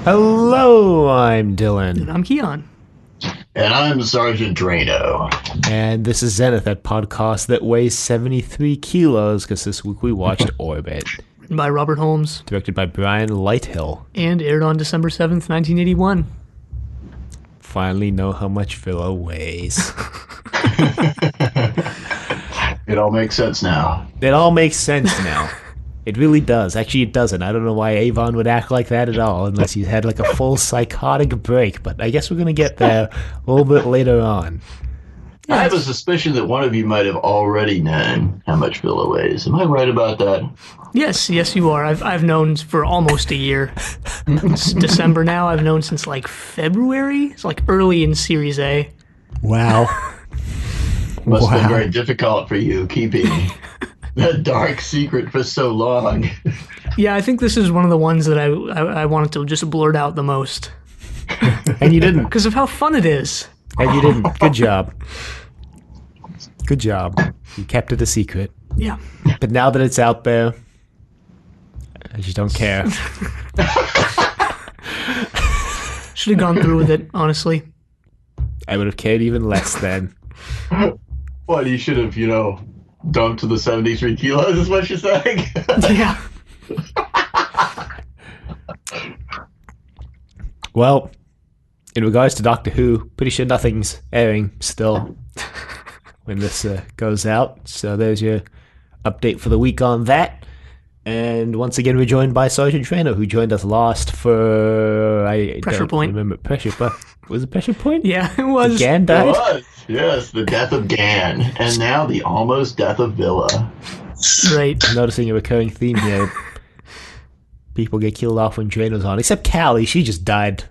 Hello, I'm Dylan. And I'm Keon. And I'm Sergeant Draino. And this is Zenith, that podcast that weighs 73 kilos, because this week we watched Orbit. Written by Robert Holmes. Directed by Brian Lighthill. And aired on December 7th, 1981. Finally know how much Villa weighs. It all makes sense now. It all makes sense now. It really does. Actually, it doesn't. I don't know why Avon would act like that at all, unless he had like a full psychotic break, but I guess we're going to get there a little bit later on. I have a suspicion that one of you might have already known how much Villa weighs. Am I right about that? Yes, you are. I've known for almost a year. It's December now. I've known since like February. It's like early in Series A. Wow. Must have been very difficult for you keeping that dark secret for so long. Yeah, I think this is one of the ones that I wanted to just blurt out the most. And you didn't. Because of how fun it is. And you didn't. Good job. Good job. You kept it a secret. Yeah. But now that it's out there, I just don't care. Should have gone through with it, honestly. I would have cared even less then. What, you should have, dumped to the 73 kilos is what you're saying? Yeah. Well, in regards to Doctor Who, pretty sure nothing's airing still when this goes out. So there's your update for the week on that. And once again, we're joined by Sergeant Draino, who joined us last for... Pressure Point. Remember Pressure Point. Was it Pressure Point? Yeah, it was. Gan died? It was. Yes, the death of Gan. And now the almost death of Villa. Right. I'm noticing a recurring theme here. People get killed off when Draino's on. Except Callie, she just died.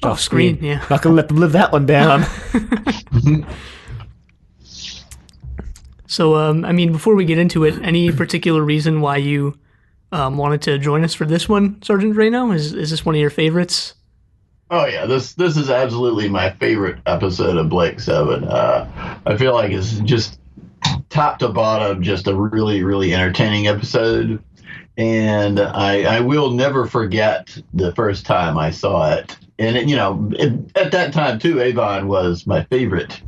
Off screen, yeah. Not gonna let them live that one down. So, before we get into it, any particular reason why you wanted to join us for this one, Sergeant Draino? Is this one of your favorites? Oh yeah, this is absolutely my favorite episode of Blake 7. I feel like it's just top to bottom, just a really, really entertaining episode. And I will never forget the first time I saw it. And, at that time, too, Avon was my favorite.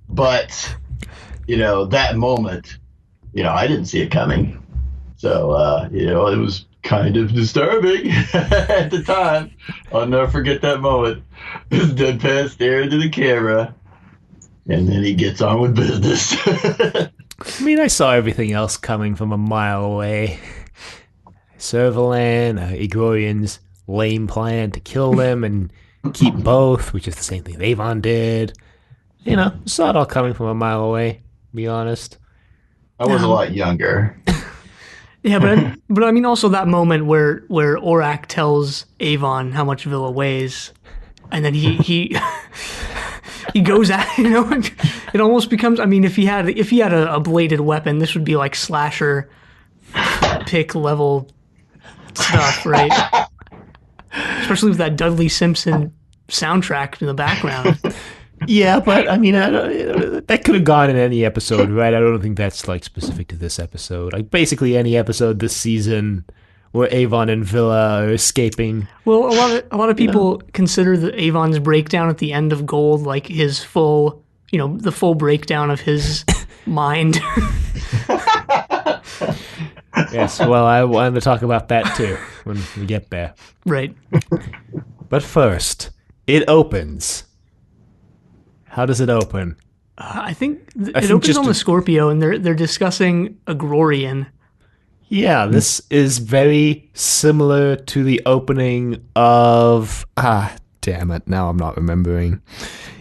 But, that moment, I didn't see it coming. So, it was kind of disturbing at the time. I'll never forget that moment. His deadpan stare into the camera. And then he gets on with business. I saw everything else coming from a mile away. Servalan, Igorian's lame plan to kill them and keep both, which is the same thing Avon did. Saw it all coming from a mile away, to be honest. I was a lot younger. Yeah, but also that moment where Orak tells Avon how much Villa weighs, and then he he goes at it almost becomes. If he had a bladed weapon, this would be like slasher pick level stuff, right? Especially with that Dudley Simpson soundtrack in the background. Yeah, but that could have gone in any episode, right? I don't think that's like specific to this episode. Like basically any episode this season where Avon and Villa are escaping. Well, a lot of people consider the Avon's breakdown at the end of Gold like his full, the full breakdown of his mind. Yes, well, I wanted to talk about that too when we get there. Right. But first, it opens. How does it open? I think it opens on the Scorpio, and they're discussing Agrorian. Yeah, this is very similar to the opening of... damn it, now I'm not remembering.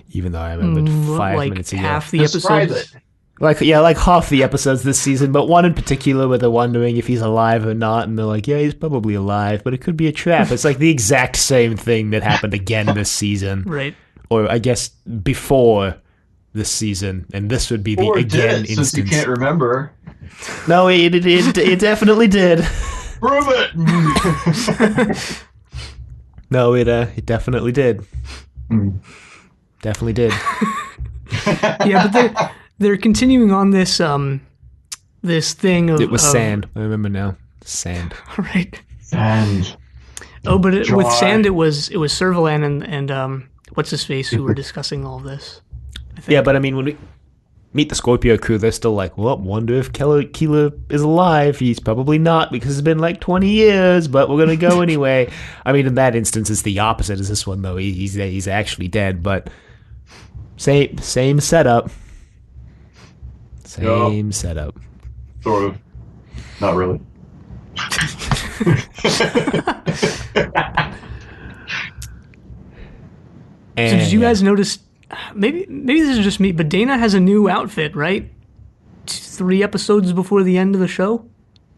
Even though I remembered 5 minutes ago. Half the episodes. Like half the episodes this season, but one in particular where they're wondering if he's alive or not, and they're like, yeah, he's probably alive, but it could be a trap. It's like the exact same thing that happened again this season. Right. Or I guess before this season, and this would be the again instance. Since you can't remember. No, it definitely did. Prove it! No, it definitely did. Definitely did. Yeah, but they're continuing on this this thing of... It was sand. I remember now. Sand. Right. Sand. Oh, but with Dry. Sand, it was Servalan and what's his face who were discussing all this. Yeah, but I mean, when we meet the Scorpio crew, they're still like, well, wonder if Keeler is alive. He's probably not because it's been like 20 years, but we're going to go anyway. I mean, in that instance, it's the opposite as this one, though. He's actually dead, but same setup. Same setup. Sort of. Not really. So did you guys notice? Maybe this is just me, but Dana has a new outfit, right? 3 episodes before the end of the show,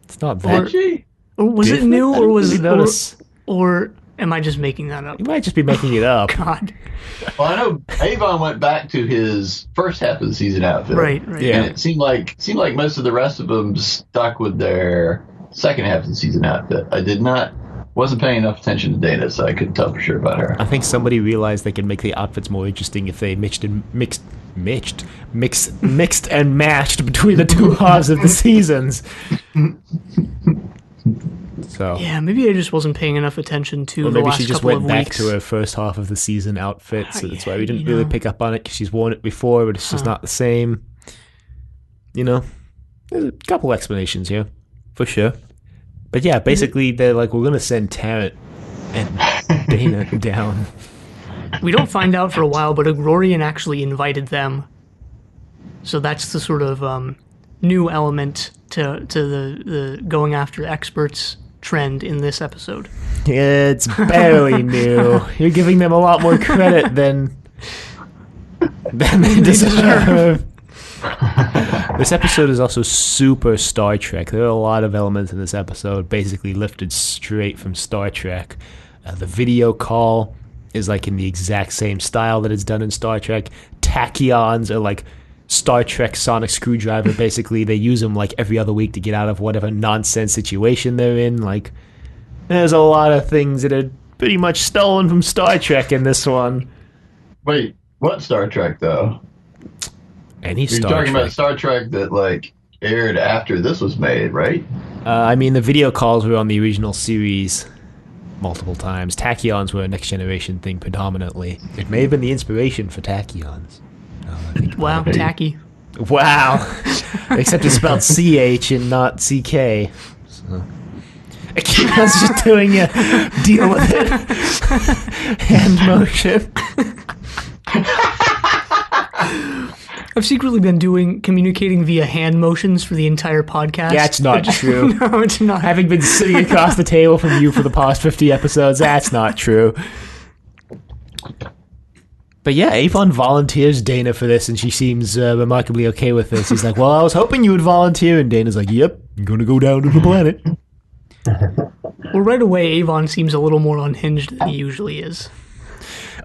It's not that. or was it Different? new, I or didn't was really notice. or am I just making that up? You might just be making it up. God, Well, I know Avon went back to his first half of the season outfit. right. Yeah. And it seemed like most of the rest of them stuck with their second half of the season outfit. Wasn't paying enough attention to Dana, so I couldn't tell for sure about her. I think somebody realized they could make the outfits more interesting if they mixed and matched between the two halves of the seasons. So Yeah, maybe I just wasn't paying enough attention to or the maybe last she just couple went of back weeks. to her first half of the season outfit, so that's why we didn't you really know. pick up on it because she's worn it before, but it's just not the same. You know, there's a couple explanations here, for sure. But yeah, basically they're like, we're gonna send Tarrant and Dana down. We don't find out for a while, but Agrorian actually invited them. So that's the sort of new element to the going after experts trend in this episode. It's barely new. You're giving them a lot more credit than they deserve. This episode is also super Star Trek. There are a lot of elements in this episode basically lifted straight from Star Trek. The video call is like in the exact same style that it's done in Star Trek. Tachyons are like Star Trek sonic screwdriver. Basically, they use them like every other week to get out of whatever nonsense situation they're in. Like, there's a lot of things that are pretty much stolen from Star Trek in this one. Wait, what Star Trek though? Any You're Star talking Trek. about Star Trek that like aired after this was made, right? I mean, the video calls were on the original series multiple times. Tachyons were a Next Generation thing predominantly. It may have been the inspiration for Tachyons. Wow, tacky. Wow. Except it's spelled CH and not CK. So. Akira's just doing a deal with it. Hand motion. I've secretly been communicating via hand motions for the entire podcast. That's not true. No, it's not. Having been sitting across the table from you for the past 50 episodes, that's not true. But yeah, Avon volunteers Dana for this, and she seems remarkably okay with this. He's like, well, I was hoping you would volunteer, and Dana's like, yep, I'm going to go down to the planet. Well, right away, Avon seems a little more unhinged than he usually is.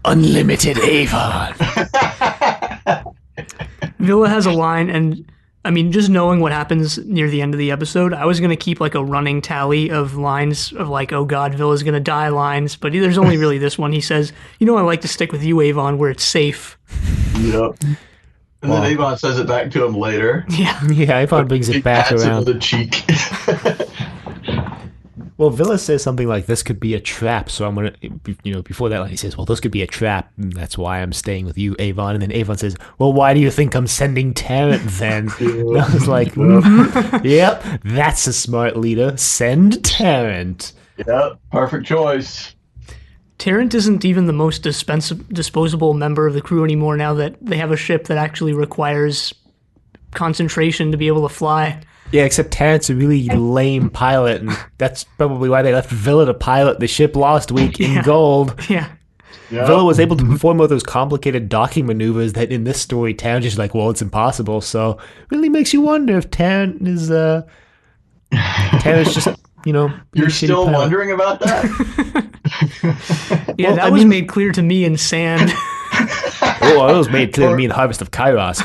Unlimited Avon. Villa has a line, and I mean, just knowing what happens near the end of the episode, I was going to keep like a running tally of lines of like, oh God, Villa's going to die lines. But there's only really this one. He says, I like to stick with you, Avon, where it's safe. Yep. And then Avon says it back to him later. Yeah. Yeah, Avon brings He it back pats him around. with the cheek. Well, Villa says something like, this could be a trap, so I'm going to, before that line, he says, well, this could be a trap, and that's why I'm staying with you, Avon. And then Avon says, well, why do you think I'm sending Tarrant then? And I was like, yep, that's a smart leader. Send Tarrant. Yep, perfect choice. Tarrant isn't even the most disposable member of the crew anymore now that they have a ship that actually requires concentration to be able to fly. Yeah, except Tarrant's a really lame pilot, and that's probably why they left Villa to pilot the ship last week in gold. Yeah. Yep. Villa was able to perform all those complicated docking maneuvers that in this story, Tarrant just like, well, it's impossible. So really makes you wonder if Tarrant is, Tarrant's just, being a You're shitty still pilot. wondering about that? Yeah, that was made clear to me in Sand. Oh, that was made clear to me in Harvest of Kairos.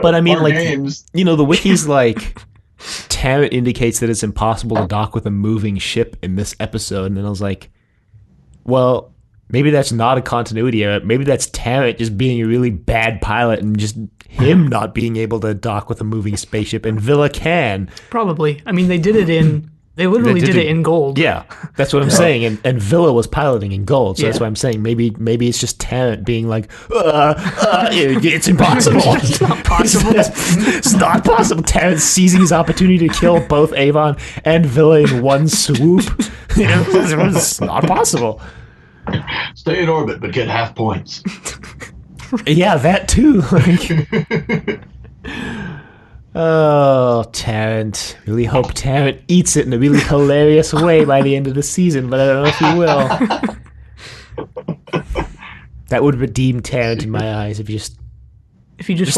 But I mean, Or like, games. the wiki's like, Tarrant indicates that it's impossible to dock with a moving ship in this episode. And I was like, well, maybe that's not a continuity error. Maybe that's Tarrant just being a really bad pilot and just him not being able to dock with a moving spaceship, and Villa can. Probably. I mean, they did it in They literally did it in gold. Yeah, that's what I'm saying. And Villa was piloting in gold, so that's Yeah. why I'm saying maybe it's just Tarrant being like, it's impossible. It's not possible. It's not possible. Tarrant seizing his opportunity to kill both Avon and Villa in one swoop. It's not possible. Stay in orbit, but get half points. Yeah, that too. Oh, Tarrant. Really hope Tarrant eats it in a really hilarious way by the end of the season, but I don't know if he will. That would redeem Tarrant in my eyes if he just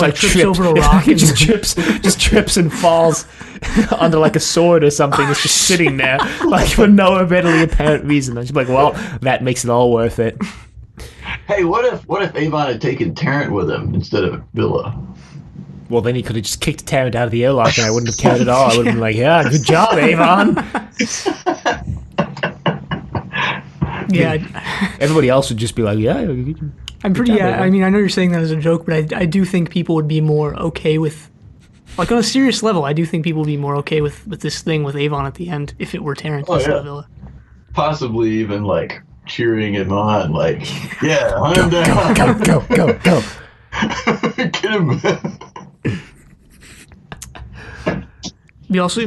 like trips over a rock and just trips and falls under like a sword or something. It's just sitting there like for no readily apparent reason. I'm just like, well, that makes it all worth it. Hey, what if Avon had taken Tarrant with him instead of Villa? Well, then he could have just kicked Tarrant out of the airlock and I wouldn't have cared at all. I would have been like, yeah, good job, Avon. Yeah. Everybody else would just be like, yeah. I'm pretty, job, I mean, I know you're saying that as a joke, but I do think people would be more okay with, like on a serious level, I do think people would be more okay with this thing with Avon at the end if it were Tarrant instead of Villa. Possibly even like cheering him on, like, yeah, hunt him down. Go. Get him.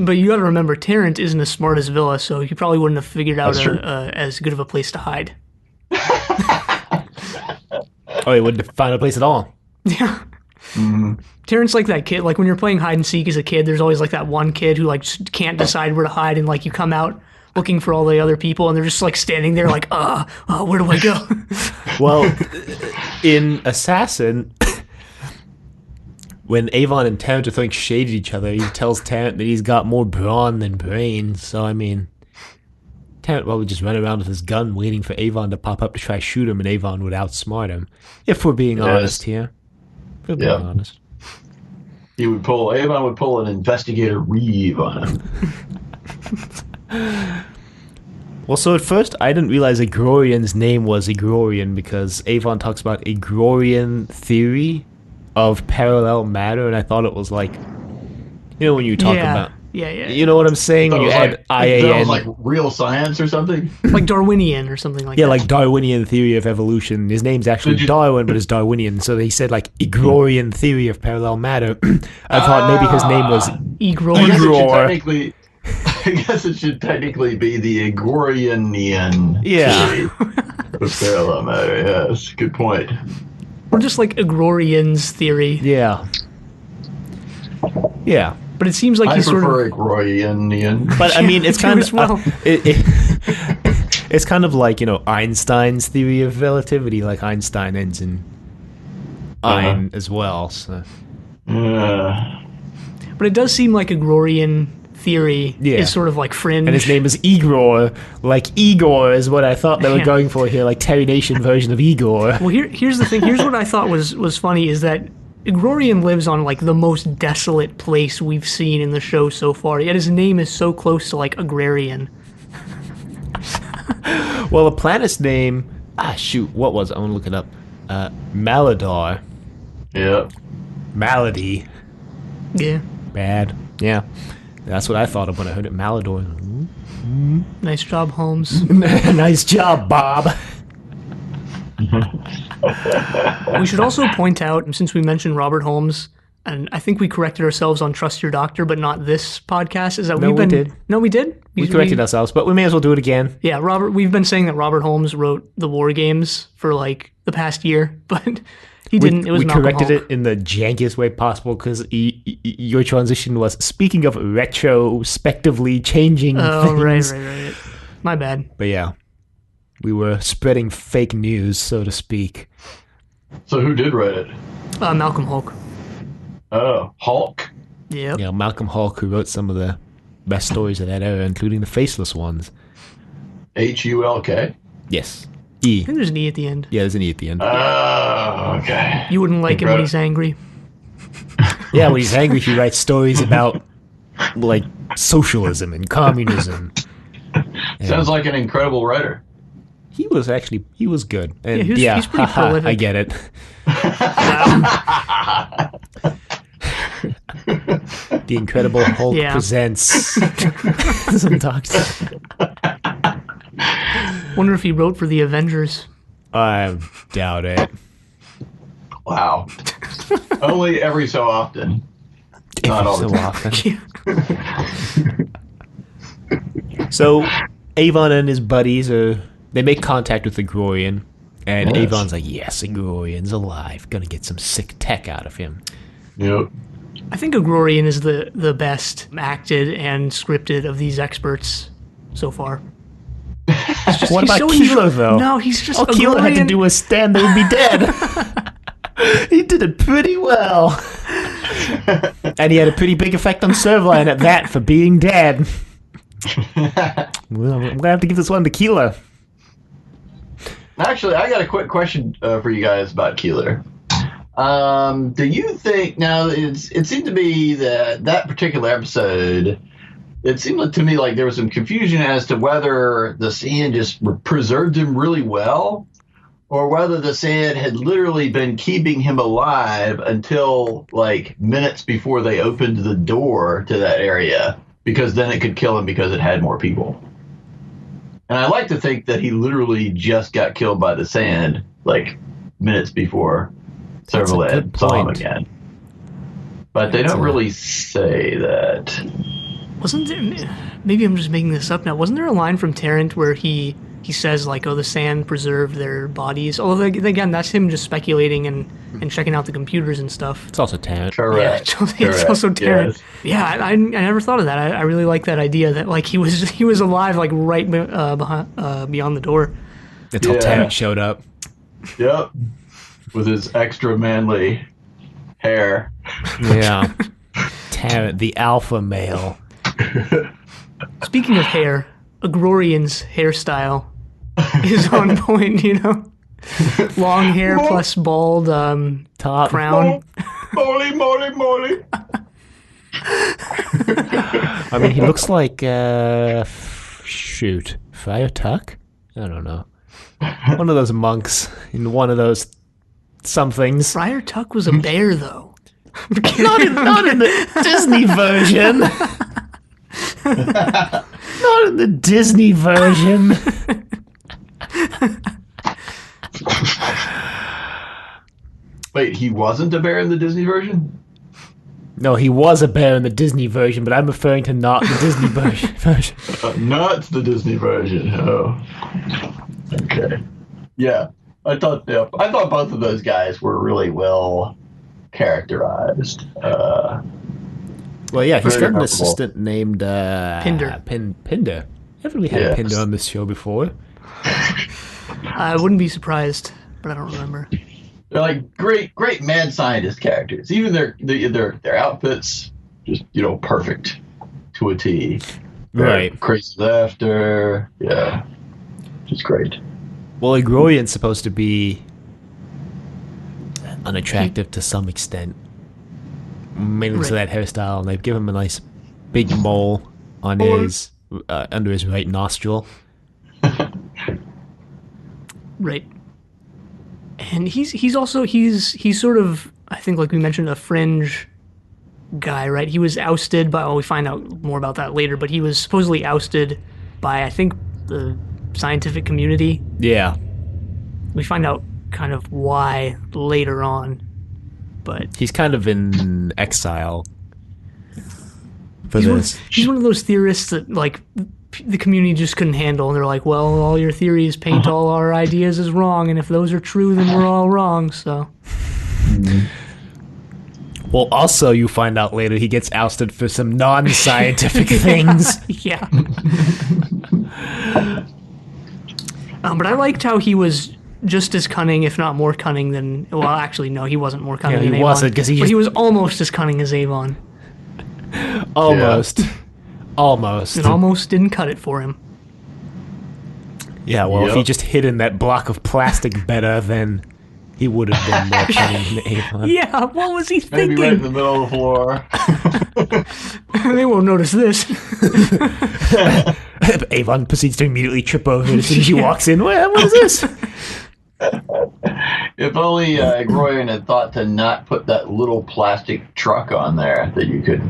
But you got to remember, Tarrant isn't as smart as Villa, so he probably wouldn't have figured out as good of a place to hide. Oh, he wouldn't find a place at all. Yeah. Mm-hmm. Tarrant's like that kid. Like when you're playing hide and seek as a kid, there's always like that one kid who like just can't decide where to hide, and like you come out looking for all the other people, and they're just like standing there like, where do I go? Well, in Assassin, when Avon and Tarrant are throwing shade at each other, he tells Tarrant that he's got more brawn than brains. So, I mean, Tarrant would just run around with his gun waiting for Avon to pop up to try to shoot him, and Avon would outsmart him. If we're being honest here. If we're being honest. Avon would pull an investigator Reeve on him. Well, so at first I didn't realize Agrorian's name was Agrorian because Avon talks about Agrorian theory of parallel matter, and I thought it was like, you know, when you talk about, you know what I'm saying? When you add IAN, like real science or something, like Darwinian or something like that. Yeah, like Darwinian theory of evolution. His name's actually Darwin, but it's Darwinian. So they said like Agrorian theory of parallel matter. I thought maybe his name was Igor. I guess it should technically be the Agrorianian theory of parallel matter. Yes, good point. Or just like Agrorian's theory. Yeah. But it seems like he's sort of Agrorianian. But I mean, it's kind of well. it's kind of like, you know, Einstein's theory of relativity. Like Einstein ends in ein as well. So. But it does seem like Agrorian theory is sort of like fringe. And his name is Igor. Like Igor is what I thought they were going for here, like Terry Nation version of Igor. Well, here's the thing. Here's what I thought was funny is that Agrorian lives on like the most desolate place we've seen in the show so far. Yet his name is so close to like agrarian. Well, the planet's name, what was it? I want to look it up. Maladar. Yeah. Malady. Yeah. Bad. Yeah. That's what I thought of when I heard it, Malador. Nice job, Holmes. Nice job, Bob. We should also point out, since we mentioned Robert Holmes, and I think we corrected ourselves on Trust Your Doctor, but not this podcast, is that we did. No, we did? We corrected ourselves, but we may as well do it again. Yeah, we've been saying that Robert Holmes wrote the war games for like the past year, but he didn't. It was Malcolm corrected Hulk. it in the jankiest way possible because your transition was, speaking of retrospectively changing things. Right. My bad. But yeah, we were spreading fake news, so to speak. So who did write it? Malcolm Hulk. Oh, Hulk? Yep. Yeah, Malcolm Hulk, who wrote some of the best stories of that era, including the faceless ones. Hulk? Yes. I think there's an E at the end. Yeah, there's an E at the end. Oh, okay. You wouldn't like him when he's angry. Yeah, when he's angry, he writes stories about, like, socialism and communism. Sounds like an incredible writer. He was good. And he's pretty prolific. I get it. The Incredible Hulk Yeah. presents some Doctor. Wonder if he wrote for the Avengers. I doubt it. Wow. Only every so often. Not all the time. often. So, Avon and his buddies they make contact with the Grorian, and Yes. Avon's like, yes, the Grorian's alive. Gonna get some sick tech out of him. Yep. I think Agrorian is the best acted and scripted of these experts so far. What he's about so Keeler, though? No, he's just All Keeler had to Agrorian. do was stand there and be dead. He did it pretty well. And he had a pretty big effect on Servine at that for being dead. Well, I'm gonna have to give this one to Keeler. Actually, I got a quick question for you guys about Keeler. Do you think now? It seemed to be that particular episode. It seemed to me like there was some confusion as to whether the sand just preserved him really well, or whether the sand had literally been keeping him alive until like minutes before they opened the door to that area, because then it could kill him because it had more people. And I like to think that he literally just got killed by the sand like minutes before That's a Servalan good saw him point. again. But they don't really say that. Wasn't there? Maybe I'm just making this up now. Wasn't there a line from Tarrant where he says like, "Oh, the sand preserved their bodies"? Although again, that's him just speculating and checking out the computers and stuff. It's also Tarrant. Correct. Yeah, it's also Tarrant. Yes. Yeah, I never thought of that. I really like that idea that like he was alive like right beyond the door. Until Yeah. Tarrant showed up. Yep. With his extra manly hair. Yeah. Tarrant, the alpha male. Speaking of hair, Agrorian's hairstyle is on point. You know, long hair plus bald Top. crown. Moly, moly, moly. I mean, he looks like, shoot, Friar Tuck? I don't know. One of those monks in one of those somethings. Friar Tuck was a bear though. Not in the Disney version. Not in the Disney version. Wait, he wasn't a bear in the Disney version? No, he was a bear in the Disney version, but I'm referring to not the Disney version. Not the Disney version. Oh. Okay. Yeah. I thought both of those guys were really well characterized. Well, yeah, he's Very got an remarkable. assistant named Pinder. Pinder. Haven't we had Yes. Pinder on this show before? I wouldn't be surprised, but I don't remember. They're like great mad scientist characters. Even their outfits, just perfect to a T. They're Right. Crazy laughter. Yeah. Just great. Well, Agrorian's supposed to be unattractive to some extent. Mainly to that hairstyle, and they've given him a nice big mole on his under his right nostril. Right. And he's also sort of, I think, like we mentioned, a fringe guy, right? He was ousted by, we find out more about that later, but he was supposedly ousted by, I think, the scientific community. Yeah, We find out kind of why later on, but he's kind of in exile for he's this. he's one of those theorists that, like, the community just couldn't handle, and they're like, well, all your theories paint all our ideas as wrong, and if those are true, then we're all wrong, so... Well, also, you find out later he gets ousted for some non-scientific things. Yeah. But I liked how he was just as cunning, if not more cunning than... Well, actually, no, he wasn't more cunning Yeah, he than Avon. wasn't, 'cause he But just- he was almost as cunning as Avon. Almost. Almost. It almost didn't cut it for him. Yeah, well, if Yep. he just hid in that block of plastic better, then he would have been more cunning than Avon. Yeah, what was he Maybe thinking? right in the middle of the floor. They won't notice this. Avon proceeds to immediately trip over it as soon as he walks in. What is this? If only Groyan had thought to not put that little plastic truck on there that you could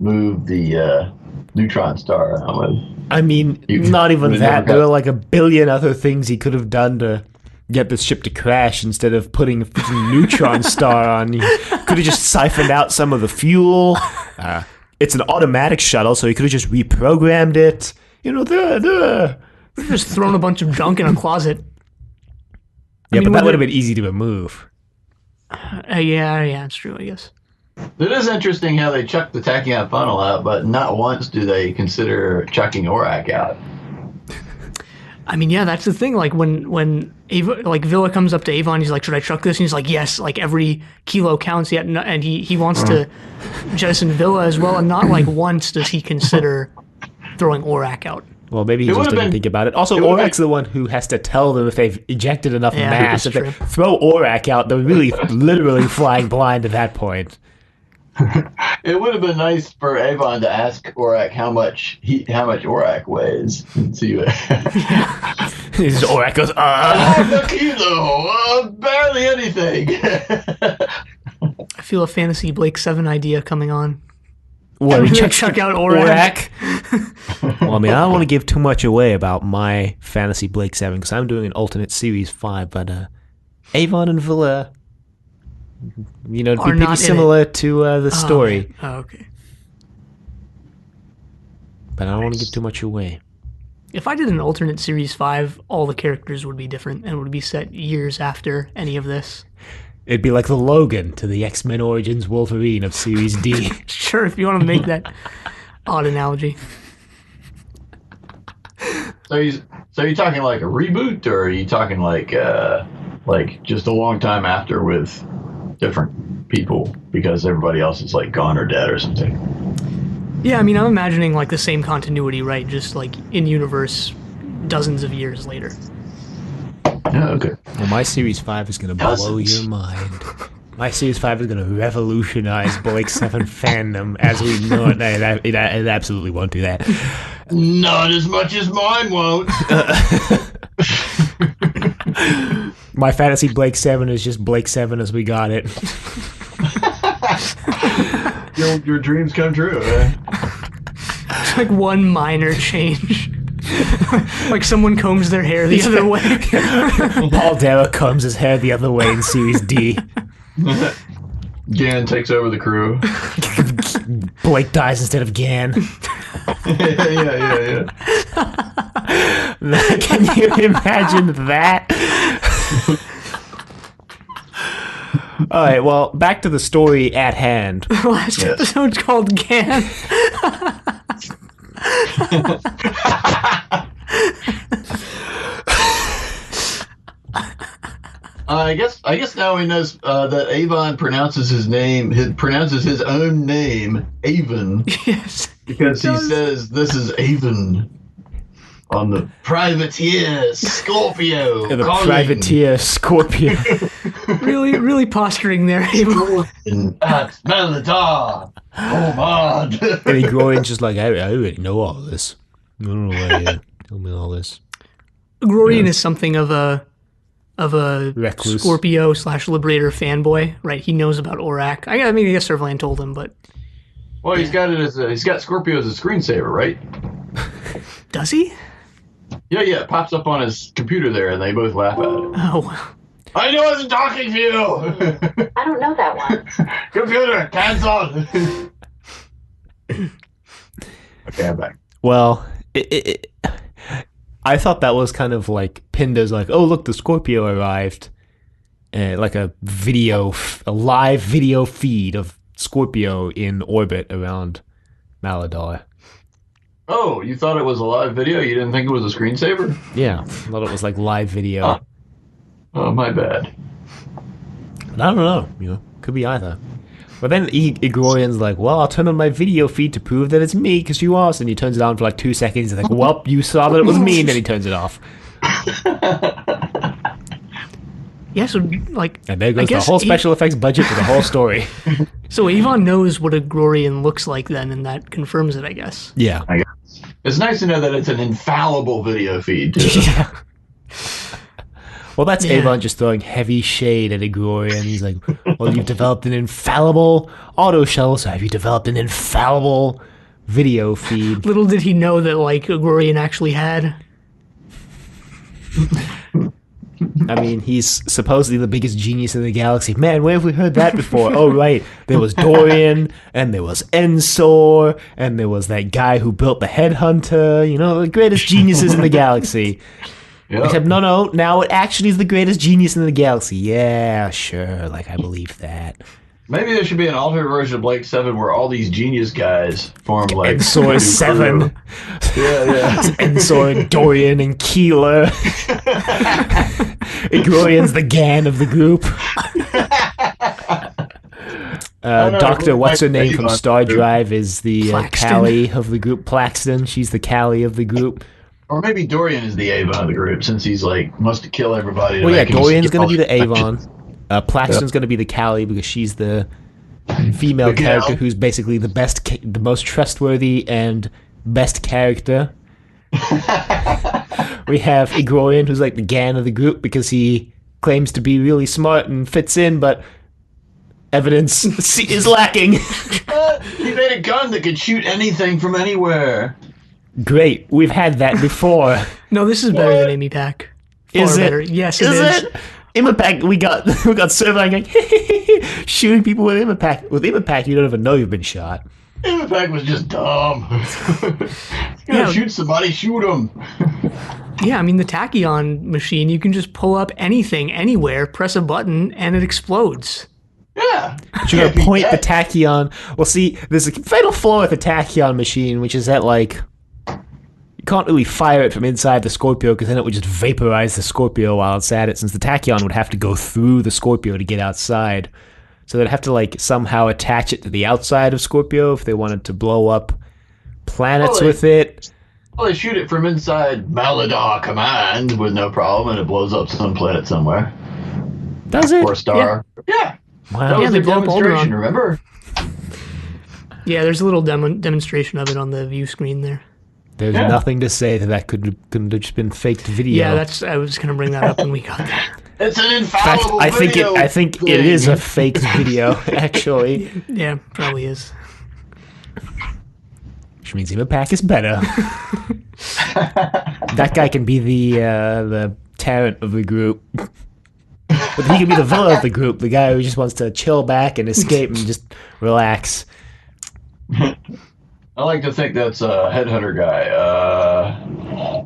move the neutron star around with. I mean, You not even would that. never There got- were like a billion other things he could have done to get this ship to crash instead of putting a freaking neutron star on. He could have just siphoned out some of the fuel. It's an automatic shuttle, so he could have just reprogrammed it. You know, We've just thrown a bunch of junk in a closet. Yeah, mean, but that when would have it- been easy to remove. Yeah, it's true, I guess. It is interesting how they chuck the tachyon funnel out, but not once do they consider chucking Orak out. I mean, yeah, that's the thing. Like when Villa comes up to Avon, he's like, "Should I chuck this?" And he's like, "Yes." Like every kilo counts. Yet, and he wants to jettison Villa as well. And not like once does he consider throwing Orak out. Well, maybe he It just would've didn't been- think about it. Also, it would've Orak's the one who has to tell them if they've ejected enough Yeah, mass. If that's they true. throw Orak out, they're really literally flying blind at that point. It would have been nice for Avon to ask Orak how much Orak weighs and see what. Orak goes, Half a kilo, barely anything. I feel a fantasy Blake 7 idea coming on. What, We're he gonna checks chuck out Orak. Well, I mean, I don't want to give too much away about my fantasy Blake 7 because I'm doing an alternate series 5, but Avon and Villa, you know, it'd be Are not pretty in similar to the story, Oh, okay. but I don't want to give too much away. If I did an alternate series 5, all the characters would be different and would be set years after any of this. It'd be like the Logan to the X-Men Origins Wolverine of Series D. Sure, if you want to make that odd analogy. So you're talking like a reboot, or are you talking like just a long time after with different people because everybody else is like gone or dead or something? Yeah, I mean, I'm imagining like the same continuity, right? Just like in universe, dozens of years later. Yeah, okay. Well, my Series 5 is going to blow Dozens. your mind. My Series 5 is going to revolutionize Blake 7 fandom as we know it. It absolutely won't do that. Not as much as mine won't. My fantasy Blake 7 is just Blake 7 as we got it. Your dreams come true. Eh? It's like one minor change. Like someone combs their hair the other way. Paul Dara combs his hair the other way in Series D. Gan takes over the crew. Blake dies instead of Gan. yeah. Can you imagine that? All right, well, back to the story at hand. Last episode's called Gan. I guess now he knows that Avon pronounces his own name Avon Yes. because he does. says this is Avon on the privateer Scorpio. The calling privateer Scorpio. Really posturing there. in at Malatar. Oh man. And he Groyan's just like, I already know all this. I don't know why you tell me all this. Glorian is something of a Recluse. Scorpio / Liberator fanboy, right? He knows about Orak. I guess Servalan told him, but Well, he's got Scorpio as a screensaver, right? does he? Yeah. It pops up on his computer there, and they both laugh at it. Oh, I wasn't talking to you. I don't know that one. Computer, cancel. Okay, I'm back. Well, I thought that was kind of like Pinda's like, oh, look, the Scorpio arrived. Like a live video feed of Scorpio in orbit around Maladar. Oh, you thought it was a live video? You didn't think it was a screensaver? Yeah, I thought it was like live video. Oh, my bad. But I don't know, could be either. But then Igorian's like, well, I'll turn on my video feed to prove that it's me, because you asked. And he turns it on for like 2 seconds. He's like, well, you saw that it was me, and then he turns it off. yeah. So like, And there I goes the guess whole special effects budget for the whole story. So Avon knows what a Glorian looks like then, and that confirms it, I guess. Yeah. I guess. It's nice to know that it's an infallible video feed, too. Yeah. Well, that's Yeah. Avon just throwing heavy shade at Igorian. He's like, well, you've developed an infallible auto shuttle, so have you developed an infallible video feed? Little did he know that, like, Agrorian actually had. I mean, he's supposedly the biggest genius in the galaxy. Man, where have we heard that before? Oh, right. There was Dorian, and there was Ensor, and there was that guy who built the Headhunter. You know, the greatest geniuses in the galaxy. Yep. Except, no, now it actually is the greatest genius in the galaxy. Yeah, sure, like, I believe that. Maybe there should be an alternate version of Blake 7 where all these genius guys form like Ensor new 7. crew. Yeah. Ensor and Dorian and Keeler. Igorian's the Gan of the group. Doctor, what's her name from Star Drive is the Claxton. Callie of the group. Plaxton, she's the Callie of the group. Or maybe Dorian is the Avon of the group since he's like must kill everybody. to Well, yeah, make him Dorian's skip going all to be the the Avon. Plaxton's going to be the Callie because she's the female The gal. character who's basically the best, the most trustworthy and best character. We have Igorian, who's like the Gan of the group because he claims to be really smart and fits in, but evidence is lacking. He made a gun that could shoot anything from anywhere. Great, we've had that before. No, this is better than Amy Pack. Far Is it? better. Yes, it is. it? Impact, we got Servine going shooting people with Impact. With Impact, you don't even know you've been shot. Impact was just dumb. You Yeah. gotta shoot somebody, shoot him. Yeah, I mean, the tachyon machine, you can just pull up anything, anywhere, press a button, and it explodes. Yeah. You're gonna point the tachyon. Well, see, there's a fatal flaw with the tachyon machine, which is that like you can't really fire it from inside the Scorpio because then it would just vaporize the Scorpio while it's at it. Since the tachyon would have to go through the Scorpio to get outside, so they'd have to like somehow attach it to the outside of Scorpio if they wanted to blow up planets Well, with it. Well, they shoot it from inside Maladar Command with no problem, and it blows up some planet somewhere. Does it? Or a star. Yeah. That Wow. was they the blow up demonstration, Alderaan. remember? Yeah, there's a little demonstration of it on the view screen there. There's Yeah. nothing to say that couldn't have just been faked video. Yeah, I was going to bring that up when we got there. It's an In fact, infallible I think video it thing. is a faked video, actually. Yeah, probably is. Which means Impact is better. That guy can be the tyrant of the group. But he can be the villain of the group, the guy who just wants to chill back and escape and just relax. I like to think that's a headhunter guy.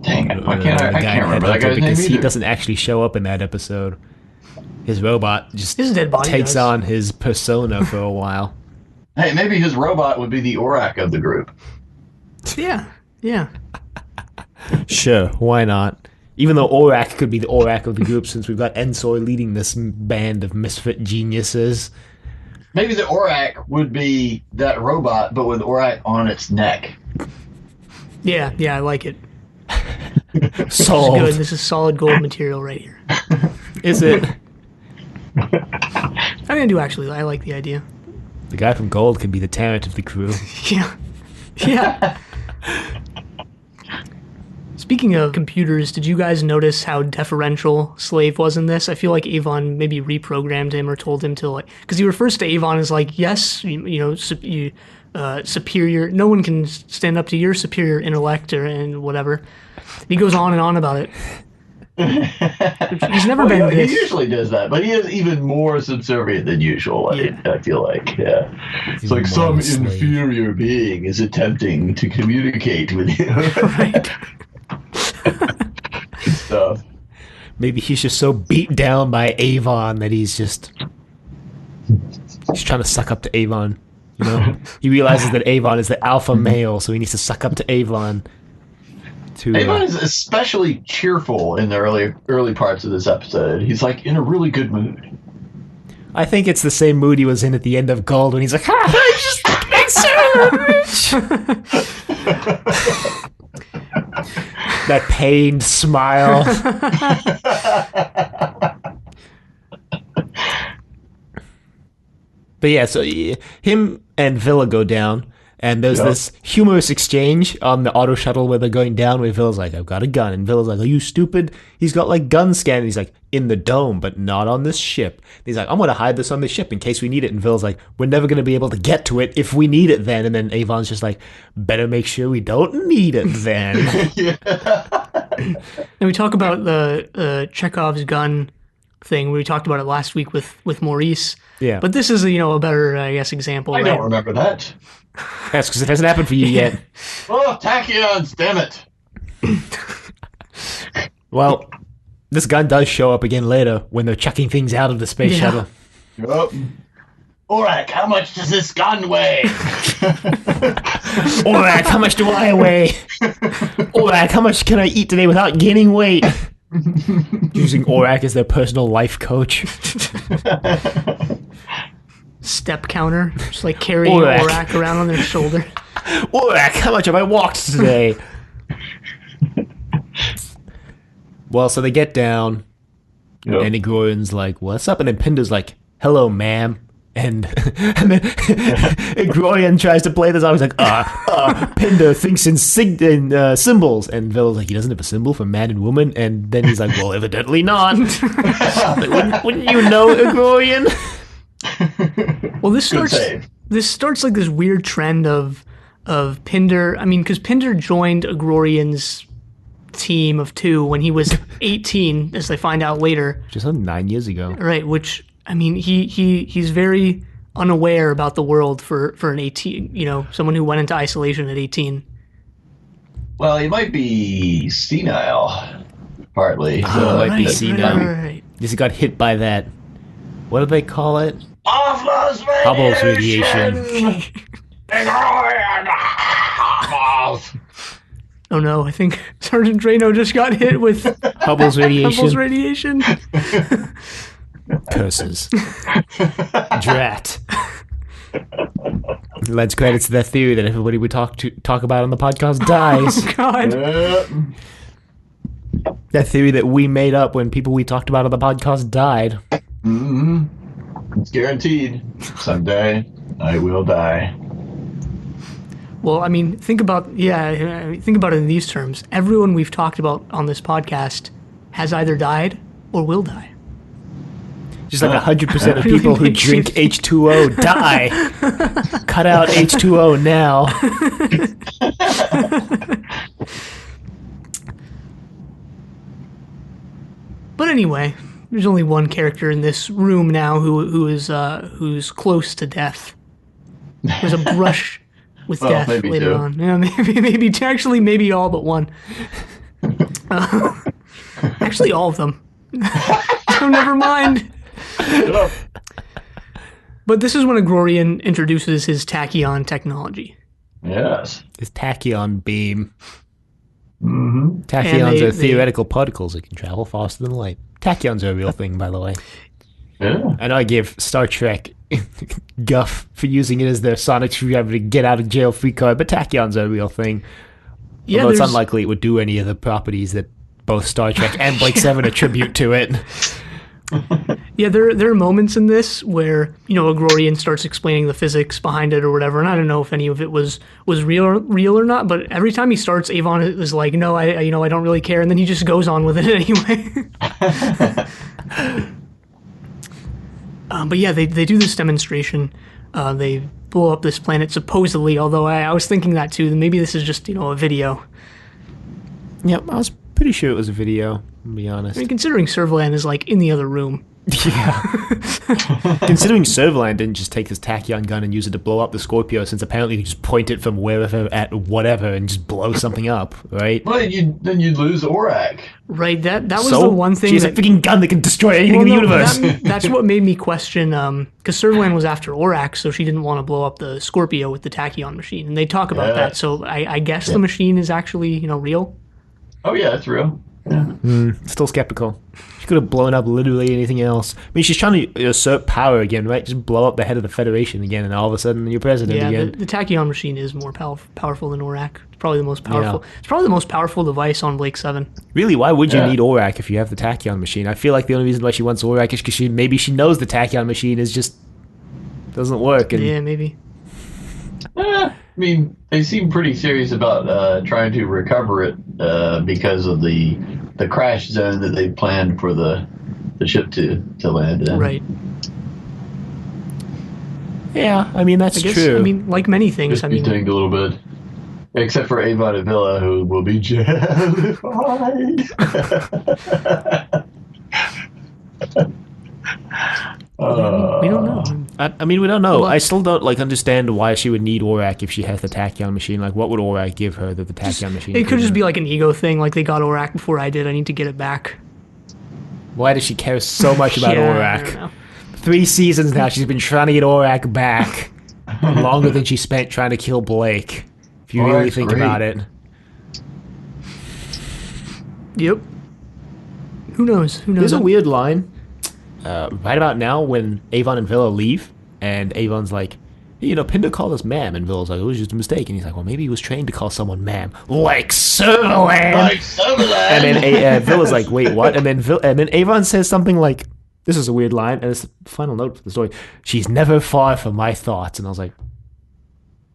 Dang it. I can't remember that Headhunter, guy's name because he either. doesn't actually show up in that episode. His robot just His dead body takes does. on his persona for a while. Hey, maybe his robot would be the Orak of the group. Yeah, yeah. Sure, why not? Even though Orak could be the Orak of the group, since we've got Ensor leading this band of misfit geniuses. Maybe the Orak would be that robot, but with Orak on its neck. Yeah, I like it. Solved. Good. This is solid gold material right here. Is it? I mean, I do actually. I like the idea. The guy from Gold could be the tyrant of the crew. Yeah. Yeah. Speaking of computers, did you guys notice how deferential Slave was in this? I feel like Avon maybe reprogrammed him or told him to, like, because he refers to Avon as like, yes, superior. No one can stand up to your superior intellect and whatever. He goes on and on about it. He's never been He this. usually does that, but he is even more subservient than usual. Yeah. I feel like, yeah. It's like more some of a slave. inferior being is attempting to communicate with you. Right. Stuff. Maybe he's just so beat down by Avon that he's trying to suck up to Avon. You know, he realizes that Avon is the alpha male, so he needs to suck up to Avon. Avon is especially cheerful in the early parts of this episode. He's like in a really good mood. I think it's the same mood he was in at the end of Gold when he's like, I just that pained smile. But yeah, so him and Villa go down. And there's this humorous exchange on the auto shuttle where they're going down where Villa's like, I've got a gun. And Villa's like, are you stupid? He's got like gun scan. And he's like, in the dome, but not on this ship. And he's like, I'm going to hide this on the ship in case we need it. And Villa's like, we're never going to be able to get to it if we need it then. And then Avon's just like, better make sure we don't need it then. And we talk about the Chekhov's gun thing. We talked about it last week with Maurice. Yeah. But this is, a better, I guess, example. I don't remember that. That's because it hasn't happened for you yet. Oh, tachyons, damn it. Well, this gun does show up again later when they're chucking things out of the space shuttle. Yep. Alright, how much does this gun weigh? Alright, how much do I weigh? Alright, how much can I eat today without gaining weight? Using Orak as their personal life coach. Step counter, just like carrying Orak around on their shoulder. Orak, how much have I walked today? Well, so they get down, and Igorian's like, what's up? And then Pinder's like, hello, ma'am. And then Igorian tries to play this off. He's like, Pinder thinks in symbols. And Villa's like, he doesn't have a symbol for man and woman. And then he's like, well, evidently not. Like, wouldn't you know, Igorian? Well, this starts like this weird trend of Pinder. I mean, because Pinder joined Igorian's team of 2 when he was 18, as they find out later. Just 9 years ago. Right, which, I mean, he's very unaware about the world for an 18, someone who went into isolation at 18. Well, he might be senile, partly. So might be senile. Right. He got hit by that. What do they call it? Hubbles radiation. Oh no, I think Sergeant Draino just got hit with Hubble's radiation. Hubble's radiation. Curses. Drat. Lends credits to that theory that everybody we talk about on the podcast dies. Oh God. That theory that we made up when people we talked about on the podcast died. Mm-hmm. It's guaranteed. Someday I will die. Well, I mean, think about it in these terms. Everyone we've talked about on this podcast has either died or will die. Just like 100% of people who drink H2O die. Cut out H2O now. But anyway, there's only one character in this room now who's close to death. There's a brush with death later on. Yeah, maybe all but one. Actually, all of them. So never mind. But this is when Igorian introduces his tachyon technology. Yes. His tachyon beam. Mm-hmm. Tachyons are theoretical particles that can travel faster than light. Tachyons are a real thing, by the way. Yeah. I know I gave Star Trek guff for using it as their sonic screwdriver to get out of jail free card, but tachyons are a real thing. Yeah, although it's unlikely it would do any of the properties that both Star Trek and Blake 7 attribute to it. Yeah, there are moments in this where, Igorian starts explaining the physics behind it or whatever, and I don't know if any of it was real or not, but every time he starts, Avon is like, no, I don't really care, and then he just goes on with it anyway. But yeah, they do this demonstration. They blow up this planet, supposedly, although I was thinking that too, maybe this is just, a video. Yep, I was pretty sure it was a video, to be honest. I mean, considering Servalan is, in the other room. Yeah. Considering Servalan didn't just take his tachyon gun and use it to blow up the Scorpio, since apparently you just point it from wherever at whatever and just blow something up, right? Well, then you'd lose Orak. Right, that was the one thing. She has a freaking gun that can destroy anything in the universe. That's what made me question, because Servalan was after Orak, so she didn't want to blow up the Scorpio with the tachyon machine, and they talk about that, so I guess the machine is actually, real. Oh yeah, it's real. Yeah. Still skeptical. She could have blown up literally anything else. I mean, she's trying to usurp power again, right? Just blow up the head of the Federation again, and all of a sudden you're president again. The tachyon machine is more powerful than Orak. It's probably the most powerful. Yeah. It's probably the most powerful device on Blake 7. Really, why would you need Orak if you have the tachyon machine? I feel like the only reason why she wants Orak is because maybe she knows the tachyon machine is just doesn't work. And yeah, maybe. mean, they seem pretty serious about trying to recover it because of the crash zone that they planned for the ship to land in. Right. Yeah, I mean, that's I guess, true. I mean, like many things, Just I be mean, dinged a little bit. Except for Avon and Villa, who will be jellified. we don't know. I mean, we don't know. Well, I still don't understand why she would need Aurak if she has the tachyon machine. Like, what would Aurak give her that the tachyon machine? It could couldn't? just be like an ego thing, like they got Aurak before I did. I need to get it back. Why does she care so much about Yeah, I Aurak? don't know. 3 seasons now, she's been trying to get Aurak back. Longer than she spent trying to kill Blake. If you really Aurak's think great. about it. Yep. Who knows? Who knows? There's a weird line right about now when Avon and Villa leave, and Avon's like, you know, Pinder called us ma'am, and Villa's like, it was just a mistake. And he's like, well, maybe he was trained to call someone ma'am, like Servalan. Like Sutherland. And then Villa's like, wait, what? And then Avon says something like, this is a weird line, and it's the final note for the story. She's never far from my thoughts. And I was like,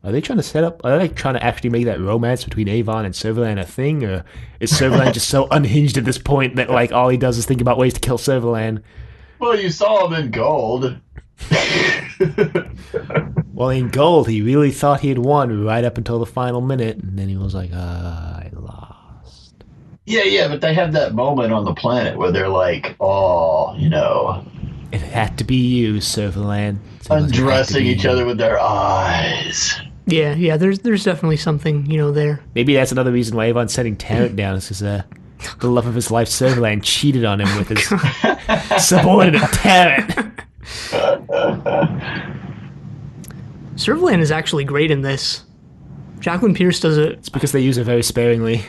are they trying to actually make that romance between Avon and Servalan a thing? Or is Servalan just so unhinged at this point that, like, all he does is think about ways to kill Servalan? Well, you saw him in Gold. Well, in Gold, he really thought he had won right up until the final minute, and then he was like, I lost. Yeah, but they have that moment on the planet where they're like, oh, you know, It had to be you, Servalan. undressing each other with their eyes. Yeah. There's definitely something, you know, there. Maybe that's another reason why Avon's setting Tarrant down, is because the love of his life, Servalan, cheated on him with his subordinate Tarrant. Servalan is actually great in this. Jacqueline Pierce does it. It's because they use her very sparingly.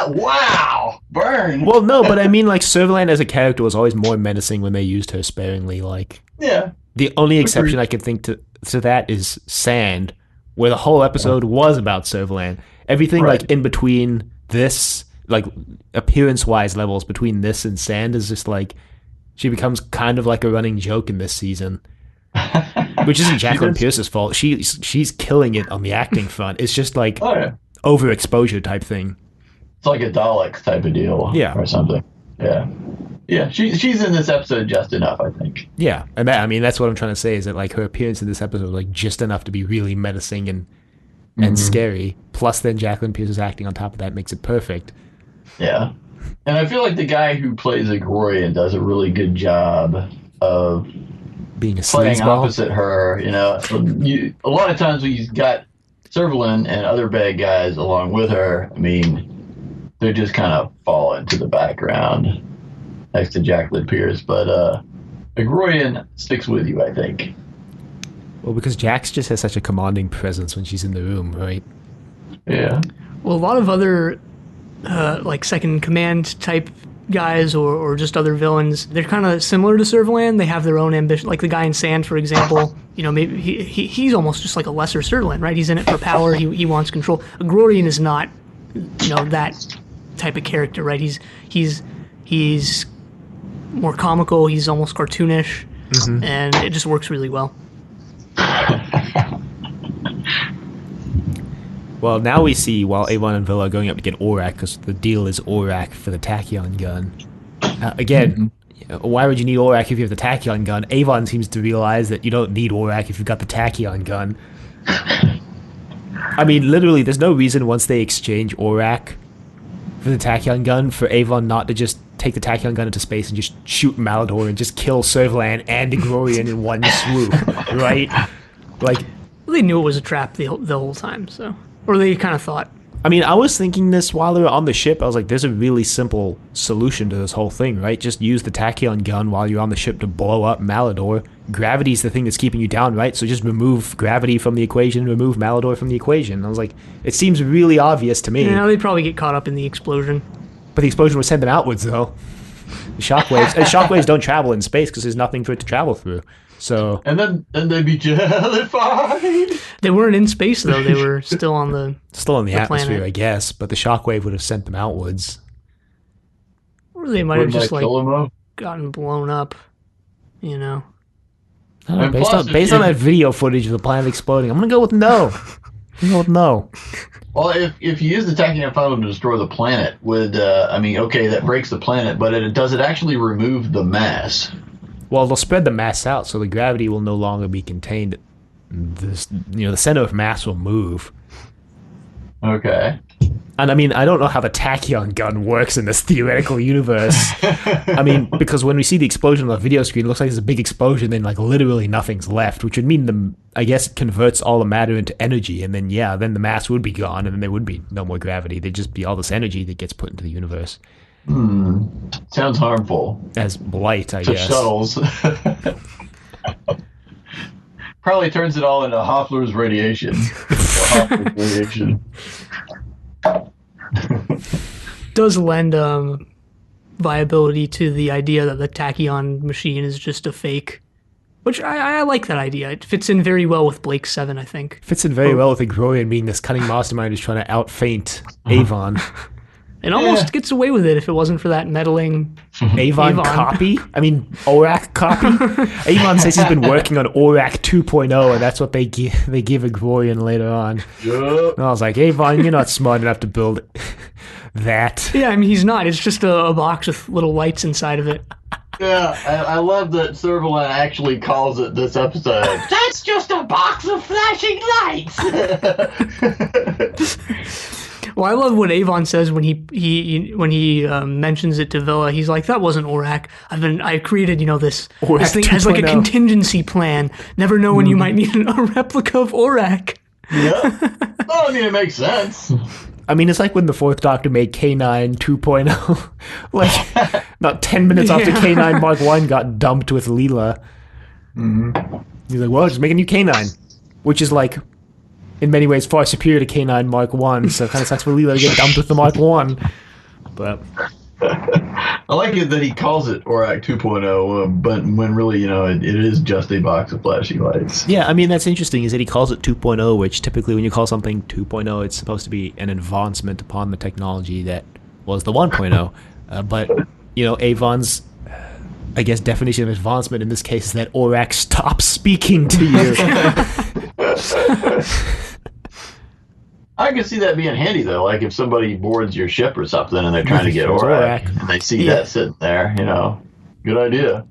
Wow, burn. Well, no, but I mean, like, Servalan as a character was always more menacing when they used her sparingly. Like, Yeah. the only exception I could think to that is Sand, where the whole episode was about Servalan. Everything, Right. like, in between this, like, appearance-wise levels between this and Sand is just, like, she becomes kind of like a running joke in this season. Which isn't Jacqueline Pierce's fault. She's killing it on the acting front. It's just, like, Oh, yeah. overexposure type thing. It's like a Dalek type of deal. Yeah. Or something. Yeah. Yeah, she's in this episode just enough, I think. Yeah, and I mean, that's what I'm trying to say, is that, like, her appearance in this episode was, like, just enough to be really menacing and scary. Plus, then Jacqueline Pierce's acting on top of that makes it perfect. Yeah. And I feel like the guy who plays Agrorian does a really good job of Being a playing sleazeball. opposite her. You know, a lot of times when you've got Servalan and other bad guys along with her, I mean, they just kind of fall into the background next to Jacqueline Pierce. But Agrorian sticks with you, I think. Well, because Jax just has such a commanding presence when she's in the room, right? Yeah. Well, a lot of other like second in command type guys or just other villains, they're kind of similar to Servalan. They have their own ambition. Like the guy in Sand, for example, you know, maybe he's almost just like a lesser Servalan, right? He's in it for power. He wants control. Agrorian is not, you know, that type of character, right? He's more comical. He's almost cartoonish, and it just works really well. Well, now we see, while Avon and Villa are going up to get Aurak, because the deal is Aurak for the tachyon gun. Again, why would you need Aurak if you have the tachyon gun? Avon seems to realize that you don't need Aurak if you've got the tachyon gun. I mean, literally, there's no reason once they exchange Aurak for the tachyon gun for Avon not to just take the tachyon gun into space and just shoot Malador and just kill Servalan and Agrorian in one swoop, right? Like, They knew it was a trap the whole time, so. Or they kind of thought. I mean, I was thinking this while they were on the ship. I was like, there's a really simple solution to this whole thing, right? Just use the tachyon gun while you're on the ship to blow up Malador. Gravity's the thing that's keeping you down, right? So just remove gravity from the equation, remove Malador from the equation. I was like, it seems really obvious to me. You know, they'd probably get caught up in the explosion. But the explosion would send them outwards, though. The shockwaves. And shockwaves don't travel in space because there's nothing for it to travel through. So. And then they'd be jellified. They weren't in space, though. They were still on the Still in the atmosphere, planet. I guess. But the shockwave would have sent them outwards. Or they might have Wouldn't just, that like, kill 'em, though? gotten blown up, you know. And Based plus, on that video footage of the planet exploding, I'm gonna go with no. Well, if you use the tachyon foam to destroy the planet, that breaks the planet, but does it actually remove the mass? Well, they'll spread the mass out, so the gravity will no longer be contained. The center of mass will move. Okay. And I don't know how the tachyon gun works in this theoretical universe. Because when we see the explosion on the video screen, it looks like there's a big explosion, then literally nothing's left, which would mean it converts all the matter into energy, and then the mass would be gone, and then there would be no more gravity. There'd just be all this energy that gets put into the universe. Sounds harmful. As light, I to guess. Shuttles. Probably turns it all into Hoffler's radiation. Does lend viability to the idea that the tachyon machine is just a fake, which I like that idea. It fits in very well with Blake 7, I think. Fits in very well with Agrorian being this cunning mastermind who's trying to outfeint Avon. It almost gets away with it if it wasn't for that meddling Avon copy? ORAC copy? Avon says he's been working on ORAC 2.0, and that's what they give Agrorian later on. Yep. And I was like, Avon, you're not smart enough to build that. Yeah, he's not. It's just a box with little lights inside of it. Yeah, I love that Servalan actually calls it this episode. That's just a box of flashing lights! Well, I love what Avon says when he mentions it to Villa. He's like, "That wasn't ORAC. I created this thing as like a contingency plan. Never know when you might need a replica of ORAC." Yeah. Well, it makes sense. It's like when the Fourth Doctor made K9 2.0. Not 10 minutes after K9 Mark 1 got dumped with Leela. Mm-hmm. He's like, well, just make a new K9. Which is in many ways far superior to K9 Mark 1, so it kind of sucks for Leela to get dumped with the Mark 1. But I like it that he calls it ORAC 2.0, but when really, it is just a box of flashing lights. Yeah, that's interesting, is that he calls it 2.0, which typically when you call something 2.0, it's supposed to be an advancement upon the technology that was the 1.0. But, Avon's, definition of advancement in this case is that ORAC stops speaking to you. I can see that being handy, though. Like if somebody boards your ship or something and they're trying to get ORAC and they see that sitting there, good idea.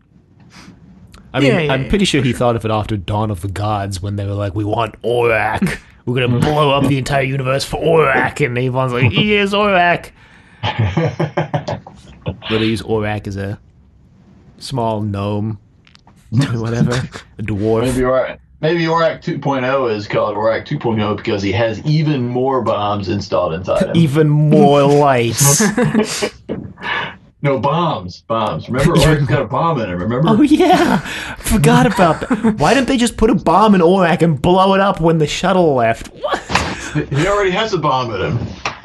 I'm pretty sure he thought of it after Dawn of the Gods when they were like, we want ORAC. We're going to blow up the entire universe for ORAC. And Avon's like, here's ORAC. Where they use ORAC as a small gnome, whatever, a dwarf. Maybe ORAC 2.0 is called ORAC 2.0 because he has even more bombs installed inside him. Even more lights. No, bombs. Remember, ORAC's got a bomb in it, remember? Oh, yeah. Forgot about that. Why didn't they just put a bomb in ORAC and blow it up when the shuttle left? What? He already has a bomb in him.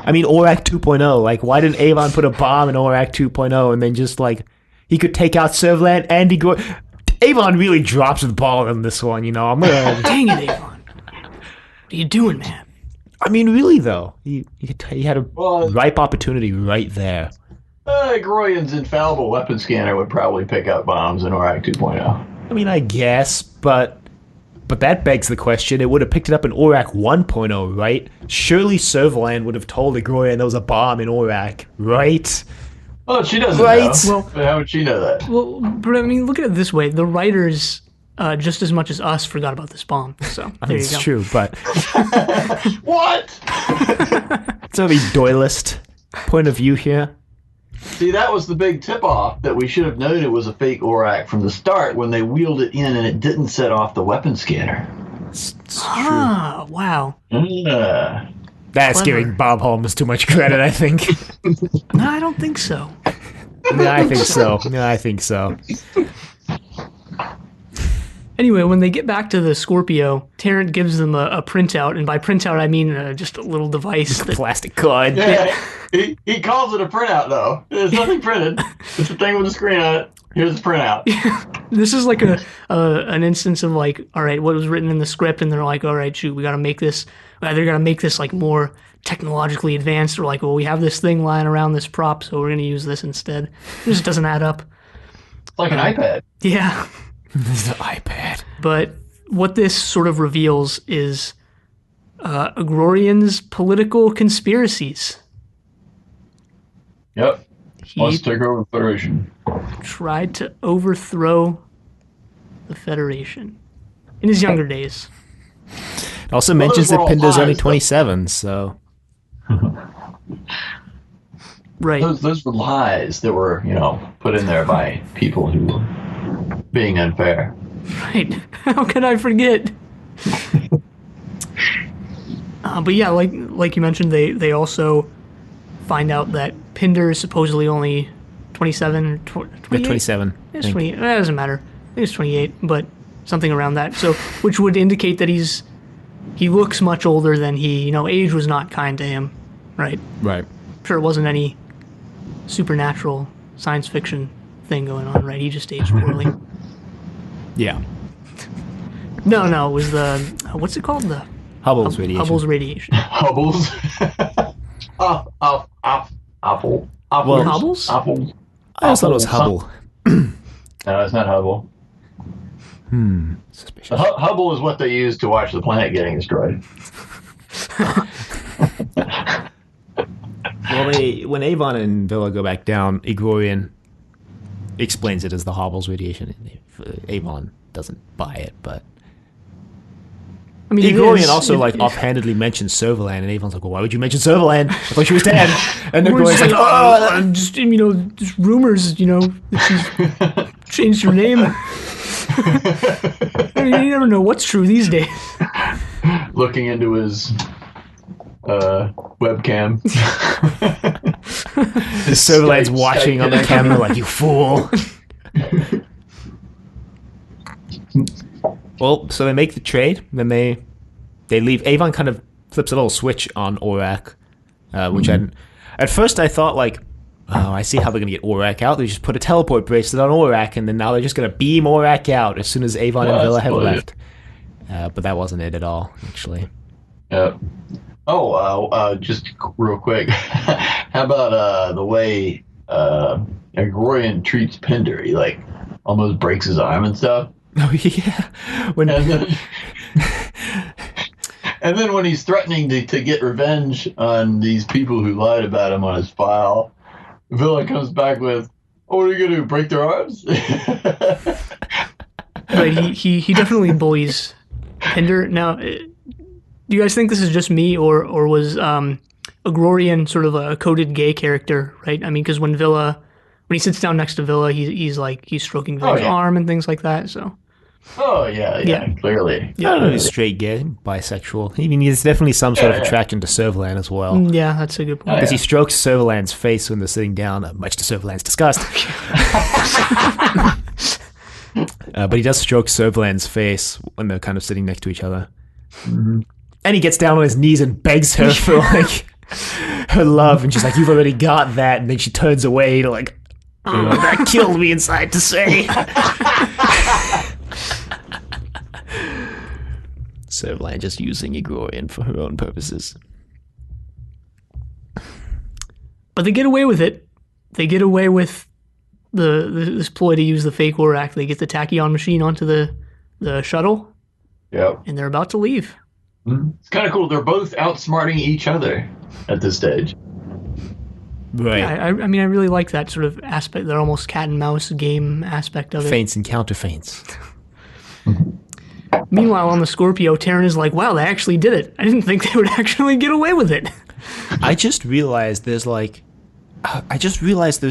ORAC 2.0. Why didn't Avon put a bomb in ORAC 2.0 and then just, he could take out Servalan and Avon really drops the ball in this one, I'm gonna... Dang it, Avon. What are you doing, man? Really, though. He had a ripe opportunity right there. Groyan's infallible weapon scanner would probably pick up bombs in ORAC 2.0. I guess, but that begs the question. It would have picked it up in ORAC 1.0, right? Surely Servalan would have told Groyan there was a bomb in ORAC, right? Oh, she doesn't know. Well, how would she know that? Well, but look at it this way. The writers, just as much as us, forgot about this bomb. So, there you go. It's true, but... What? It's a very Doylist point of view here. See, that was the big tip-off that we should have known it was a fake ORAC from the start when they wheeled it in and it didn't set off the weapon scanner. It's true. Wow. That's Clever. giving Bob Holmes too much credit, I think. No, I don't think so. Yeah, I think so. Anyway, when they get back to the Scorpio, Tarrant gives them a printout, and by printout I mean just a little device. Plastic card. Yeah, he calls it a printout, though. There's nothing printed. It's a thing with a screen on it. Here's a printout. This is like an instance of all right, what was written in the script, and they're like, all right, shoot, we got to make this. They're gonna make this more technologically advanced. Or we have this thing lying around this prop, so we're gonna use this instead. It just doesn't add up. It's like an iPad. Yeah. The iPad. But what this sort of reveals is Agrorian's political conspiracies. Yep. He Let's take over the Federation. tried to overthrow the Federation in his younger days. It also mentions those were that all Pinder's only lies, though. 27, so... Right. Those were lies that were, put in there by people who were being unfair. Right. How could I forget? But yeah, like you mentioned, they also find out that Pinder is supposedly only 27 or 28? Yeah, 27. I It's think. 28. It doesn't matter. I think it's 28, but something around that. So, which would indicate that he looks much older than age was not kind to him, right? Right. Sure, it wasn't any supernatural science fiction thing going on, right? He just aged poorly. Yeah. No, it was the what's it called? The Hubble's radiation. Hubble's radiation. Hubbles. Apple. Well, Hubbles? Apple. I always thought it was Hubble. No, it's not Hubble. Suspicious. Hubble is what they use to watch the planet getting destroyed. Well, when Avon and Villa go back down, Igorian explains it as the Hubble's radiation. Avon doesn't buy it, but I mean, it Igorian is- also it- offhandedly mentions Serverland, and Avon's like, "Well, why would you mention Serverland? I thought she was dead." And We're Igorian's just like, like, "Oh, just just rumors, that she's changed her name. I mean, you never know what's true these days. Looking into his webcam. Serverland's watching on the camera like, you fool." Well, so they make the trade, then they leave. Avon kind of flips a little switch on Aurak, which at first I thought like, oh, I see how they're going to get Aurak out. They just put a teleport bracelet on Aurak, and then now they're just going to beam Aurak out as soon as Avon and Yeah, Villa that's have brilliant. left. But that wasn't it at all, actually. Yep. Oh, just real quick. How about the way Agrorian treats Pinder? He almost breaks his arm and stuff. Oh yeah, when And then, and then when he's threatening to get revenge on these people who lied about him on his file, Villa comes back with, "Oh, what are you gonna do? Break their arms?" Right, he definitely bullies Pinder. Now, do you guys think this is just me, or was Agrorian sort of a coded gay character, right? I mean, because when he sits down next to Villa, he's stroking Villa's yeah. arm and things like that, so... Oh yeah, Yeah. clearly. I don't know if he's straight gay, bisexual. I mean, there's definitely some sort of Yeah. attraction to Serverland as well. Yeah, that's a good point. Because he strokes Serverland's face when they're sitting down, much to Serverland's disgust. But he does stroke Serverland's face when they're kind of sitting next to each other. Mm-hmm. And he gets down on his knees and begs her for, her love. And she's like, "You've already got that." And then she turns away to, "Oh, that killed me inside to say." Serverland just using Igorian for her own purposes. But they get away with it. They get away with this ploy to use the fake Aurak. They get the tachyon machine onto the shuttle, Yep. and they're about to leave. It's kind of cool. They're both outsmarting each other at this stage. Right. Yeah, I mean, I really like that sort of aspect, that almost cat and mouse game aspect of it. Feints and counterfeints. Meanwhile, on the Scorpio, Terran is like, wow, they actually did it. I didn't think they would actually get away with it. I just realized there's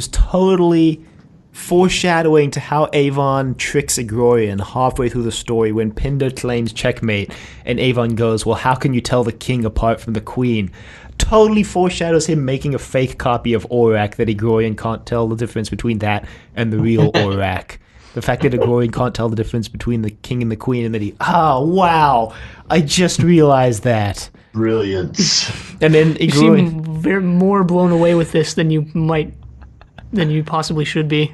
totally foreshadowing to how Avon tricks Agrorian halfway through the story when Pinder claims checkmate and Avon goes, "Well, how can you tell the king apart from the queen?" Totally foreshadows him making a fake copy of Aurak that Agrorian can't tell the difference between that and the real Aurak. The fact that Agrorian can't tell the difference between the king and the queen, and that wow, I just realized that. Brilliant. And then You Agrorian... seem more blown away with this than you possibly should be.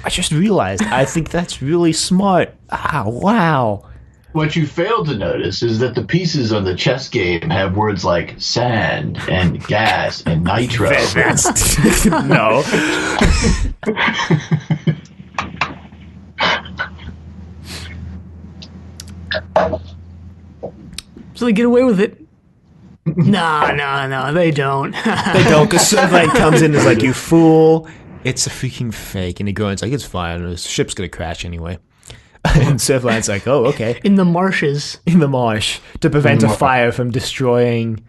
I just realized. I think that's really smart. Wow. What you failed to notice is that the pieces on the chess game have words like sand and gas and nitro. That's no. So they get away with it. No, they don't. They don't, because Surfline comes in and is like, you fool, it's a freaking fake. And Groen's like, it's fine, the ship's gonna crash anyway. And Surfline's like, oh, okay. In the marshes. In the marsh, to prevent a fire from destroying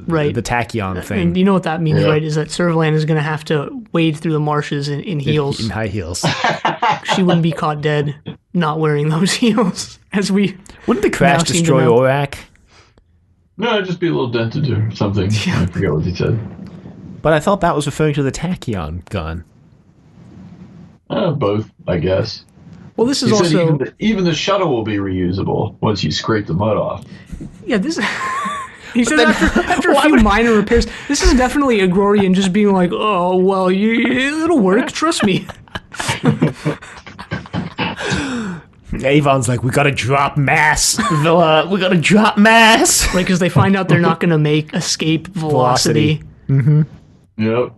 the tachyon thing. And you know what that means, right? Is that Surfline is going to have to wade through the marshes in heels. In high heels. She wouldn't be caught dead not wearing those heels. Wouldn't the crash destroy Orak? No, it'd just be a little dented or something. I forget what he said. But I thought that was referring to the tachyon gun. Both, I guess. Well, this is he said also... even the shuttle will be reusable once you scrape the mud off. Yeah, this... He said after a few minor repairs, this is definitely Agrorian just being like, oh, well, it'll work, trust me. Avon's like, we gotta drop mass, Villa, we gotta drop mass. Right, because they find out they're not going to make escape velocity. Mm-hmm. Yep.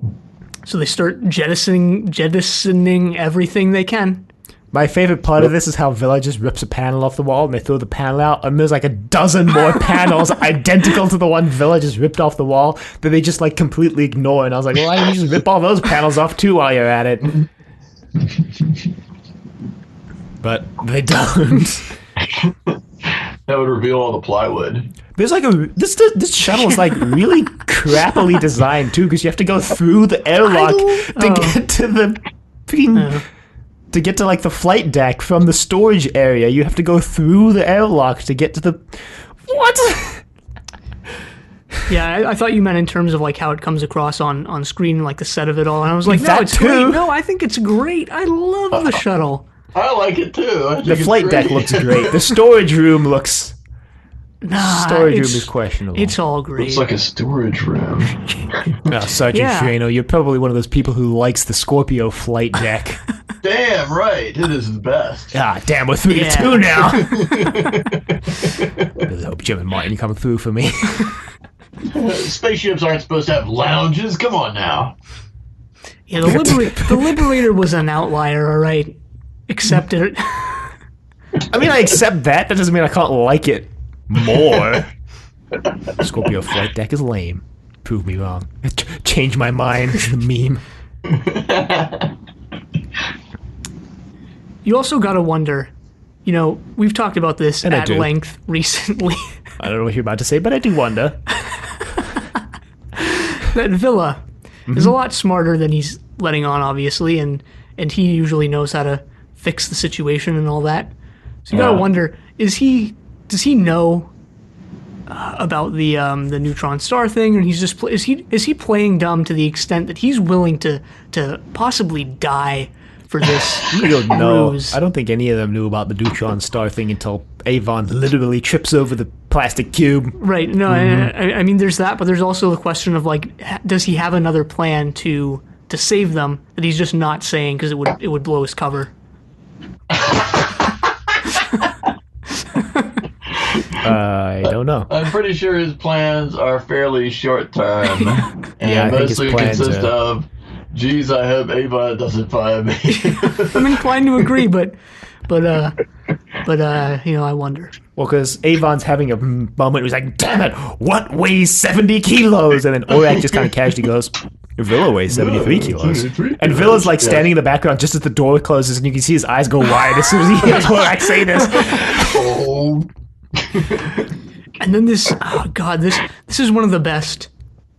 So they start jettisoning everything they can. My favorite part of this is how Villa just rips a panel off the wall and they throw the panel out, and there's like a dozen more panels identical to the one Villa just ripped off the wall that they just like completely ignore. And I was like, well, why don't you just rip all those panels off too while you're at it? But they don't. That would reveal all the plywood. There's like this shuttle is like really crappily designed too, because you have to go through the airlock get to the freaking. To get to, like, the flight deck from the storage area, you have to go through the airlock to get to the... What? Yeah, I thought you meant in terms of, like, how it comes across on screen, like, the set of it all. And I was like, no, That it's too. great. No, I think it's great. I love the shuttle. I like it, too. The flight deck looks great. The storage room looks... Storage room is questionable. It's all great. It's like a storage room. Sergeant Draino, you're probably one of those people who likes the Scorpio flight deck. Damn right, it is the best. Ah, damn, we're 3-2 now. Really hope Jim and Martin come through for me. Spaceships aren't supposed to have lounges. Come on now. Yeah, the Liberator was an outlier, all right. Accept it. I mean, I accept that. That doesn't mean I can't like it more. Scorpio flight deck is lame. Prove me wrong. Change my mind. The meme. You also gotta wonder, you know, we've talked about this And at length recently. I don't know what you're about to say, but I do wonder. That Villa is a lot smarter than he's letting on, obviously, and he usually knows how to fix the situation and all that. So you gotta wonder, does he know about the neutron star thing, and he's just is he playing dumb to the extent that he's willing to possibly die for this ruse? I don't think any of them knew about the neutron star thing until Avon literally trips over the plastic cube. Right. No, I mean, there's that, but there's also the question of, like, does he have another plan to save them that he's just not saying because it would blow his cover? I don't know. I'm pretty sure his plans are fairly short term, and Yeah, I think his mostly plans consist are- of, geez, I hope Ava doesn't fire me. I'm inclined to agree, but you know, I wonder. Well, because Avon's having a moment where he's like, damn it, what weighs 70 kilos? And then Orak just kind of casually goes, Villa weighs 73 kilos. And Villa's like standing in the background just as the door closes, and you can see his eyes go wide as soon as he hears Orak say this. Oh. And then this is one of the best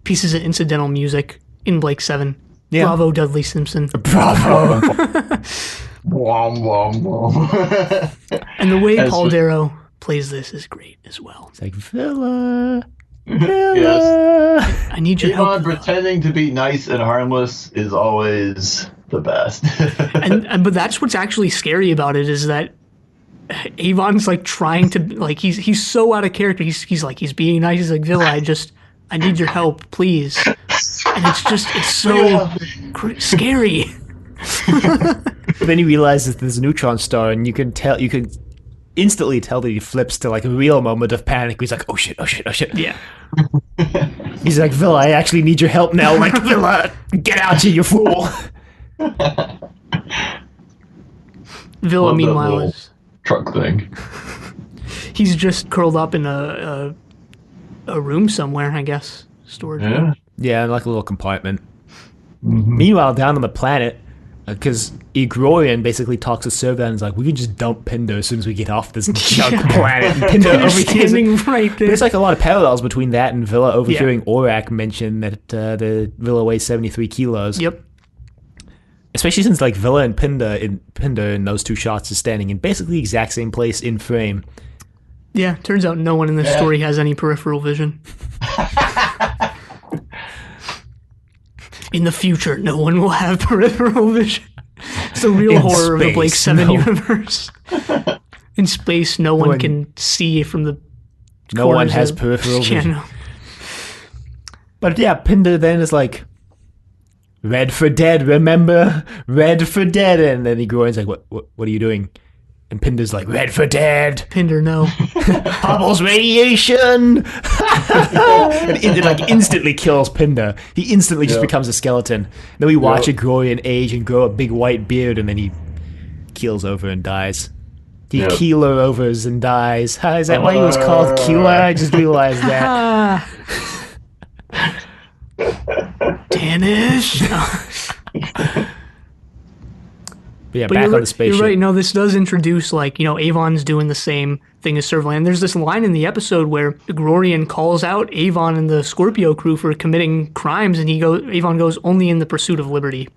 pieces of incidental music in Blake 7. Yeah. Bravo, Dudley Simpson. Bravo. Wom, wom, wom. And the way Paul Darrow plays this is great as well. It's like, Villa. Yes. I need your Avon help. pretending to be nice and harmless is always the best. And but that's what's actually scary about it is that Avon's like trying to, like, he's so out of character. He's being nice. He's like, Villa, I need your help, please. And it's so scary. But then he realizes there's a neutron star, and you can instantly tell that he flips to like a real moment of panic. He's like, oh shit. Yeah. He's like, Villa, I actually need your help now. Like, Villa, get out here, you fool. Villa, Love that meanwhile, little is... truck thing. He's just curled up in a room somewhere, I guess. Storage room. Yeah. Yeah, like a little compartment. Meanwhile, down on the planet, because Igorian basically talks to Servo and is like, we can just dump Pinder as soon as we get off this junk planet. And Pinder They're overhears it. standing right there. There's like a lot of parallels between that and Villa overhearing Orak mention that the Villa weighs 73 kilos. Yep. Especially since like Villa and Pinder in those two shots is standing in basically the exact same place in frame. Yeah, turns out no one in this story has any peripheral vision. In the future, no one will have peripheral vision. It's the real horror of the Blake 7 universe. In space, no one can see from the No one has peripheral vision. No. But yeah, Pinder then is like, Red for dead, remember? Red for dead. And then Igorian's like, what are you doing? And Pinder's like, red for dead. Pinder, no. Hubble's radiation. it like instantly kills Pinder. He instantly just becomes a skeleton. Then we watch Igorian age and grow a big white beard, and then he keels over and dies. He keeler overs and dies. Is that why he was called Keeler? I just realized that. Danish. But yeah, back on the spaceship. You're right. No, this does introduce, like, Avon's doing the same thing as Servalan. And there's this line in the episode where Grorian calls out Avon and the Scorpio crew for committing crimes, and Avon goes, only in the pursuit of liberty.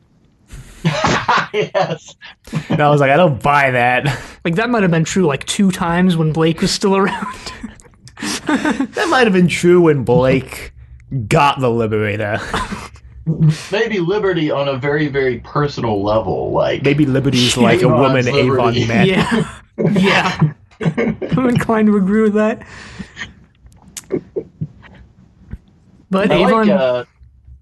Yes. And I was like, I don't buy that. Like, that might have been true, like, 2 times when Blake was still around. That might have been true when Blake got the Liberator. Maybe liberty on a very, very personal level. Like maybe liberty's like a woman Avon met. Yeah. Yeah. I'm inclined to agree with that. But I Avon... like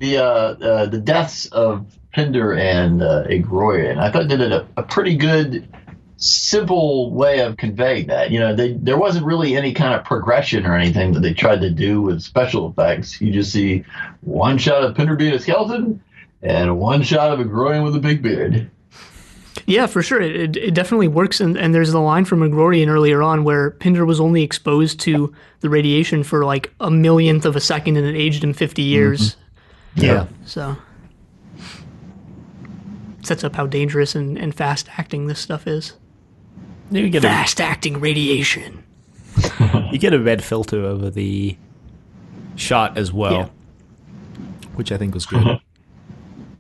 the deaths of Pinder and Igroyan. I thought they did a pretty good, simple way of conveying that. There wasn't really any kind of progression or anything that they tried to do with special effects. You just see one shot of Pinder being a skeleton and one shot of Igroyan with a big beard. Yeah, for sure. It definitely works. And there's the line from Igroyan earlier on where Pinder was only exposed to the radiation for like a millionth of a second, and it aged him 50 years. Mm-hmm. Yeah. So sets up how dangerous and fast acting this stuff is. You get fast-acting radiation. You get a red filter over the shot as well, which I think was good.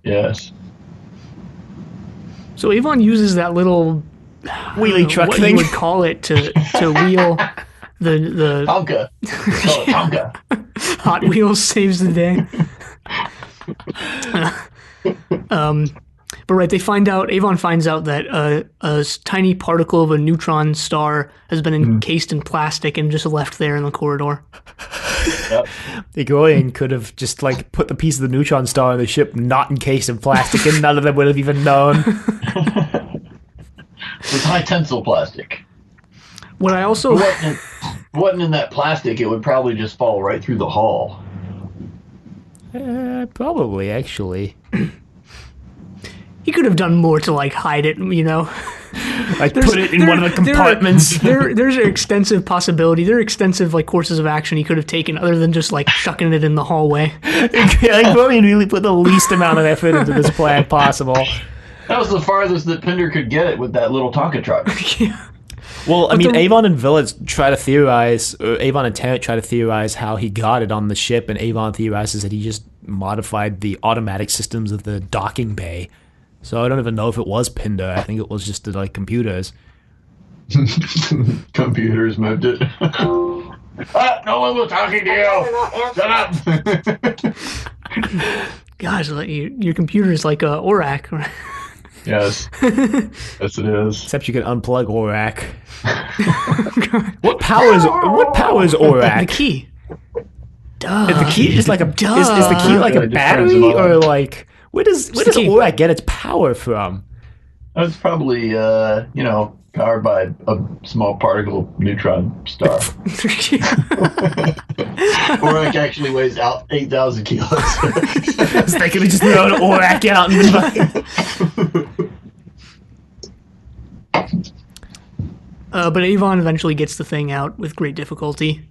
Yes. So Avon uses that little wheelie truck what thing. you would call it to wheel the Tonka. Call it Tonka. Hot Wheels saves the day. But right, Avon finds out that a tiny particle of a neutron star has been encased in plastic and just left there in the corridor. Yep. Igorian could have just like put the piece of the neutron star on the ship not encased in plastic, and none of them would have even known. With high tensile plastic. What I also If it wasn't in that plastic, it would probably just fall right through the hull. Probably, actually. he could have done more to like hide it, Like put it in one of the compartments. There's an extensive possibility. There are extensive like courses of action he could have taken other than just like chucking it in the hallway. Igorian really put the least amount of effort into this plan possible. That was the farthest that Pinder could get it with that little Tonka truck. Yeah. Well, I mean, Avon and Village try to theorize, or Avon and Tarrant try to theorize how he got it on the ship, and Avon theorizes that he just modified the automatic systems of the docking bay. So I don't even know if it was Pinder. I think it was just the like computers. Computers moved it. No one was talking to you. Shut up. Gosh, your computer is like a ORAC. Yes. Yes, it is. Except you can unplug ORAC. What powers ORAC? The key. Duh. Is the key just like a is the key like a It just turns battery, them on. or like where does key. ORAC get its power from? It's probably powered by a small particle neutron star. Oric actually weighs out 8,000 kilos. So they could have just thrown ORAC out and But Avon eventually gets the thing out with great difficulty.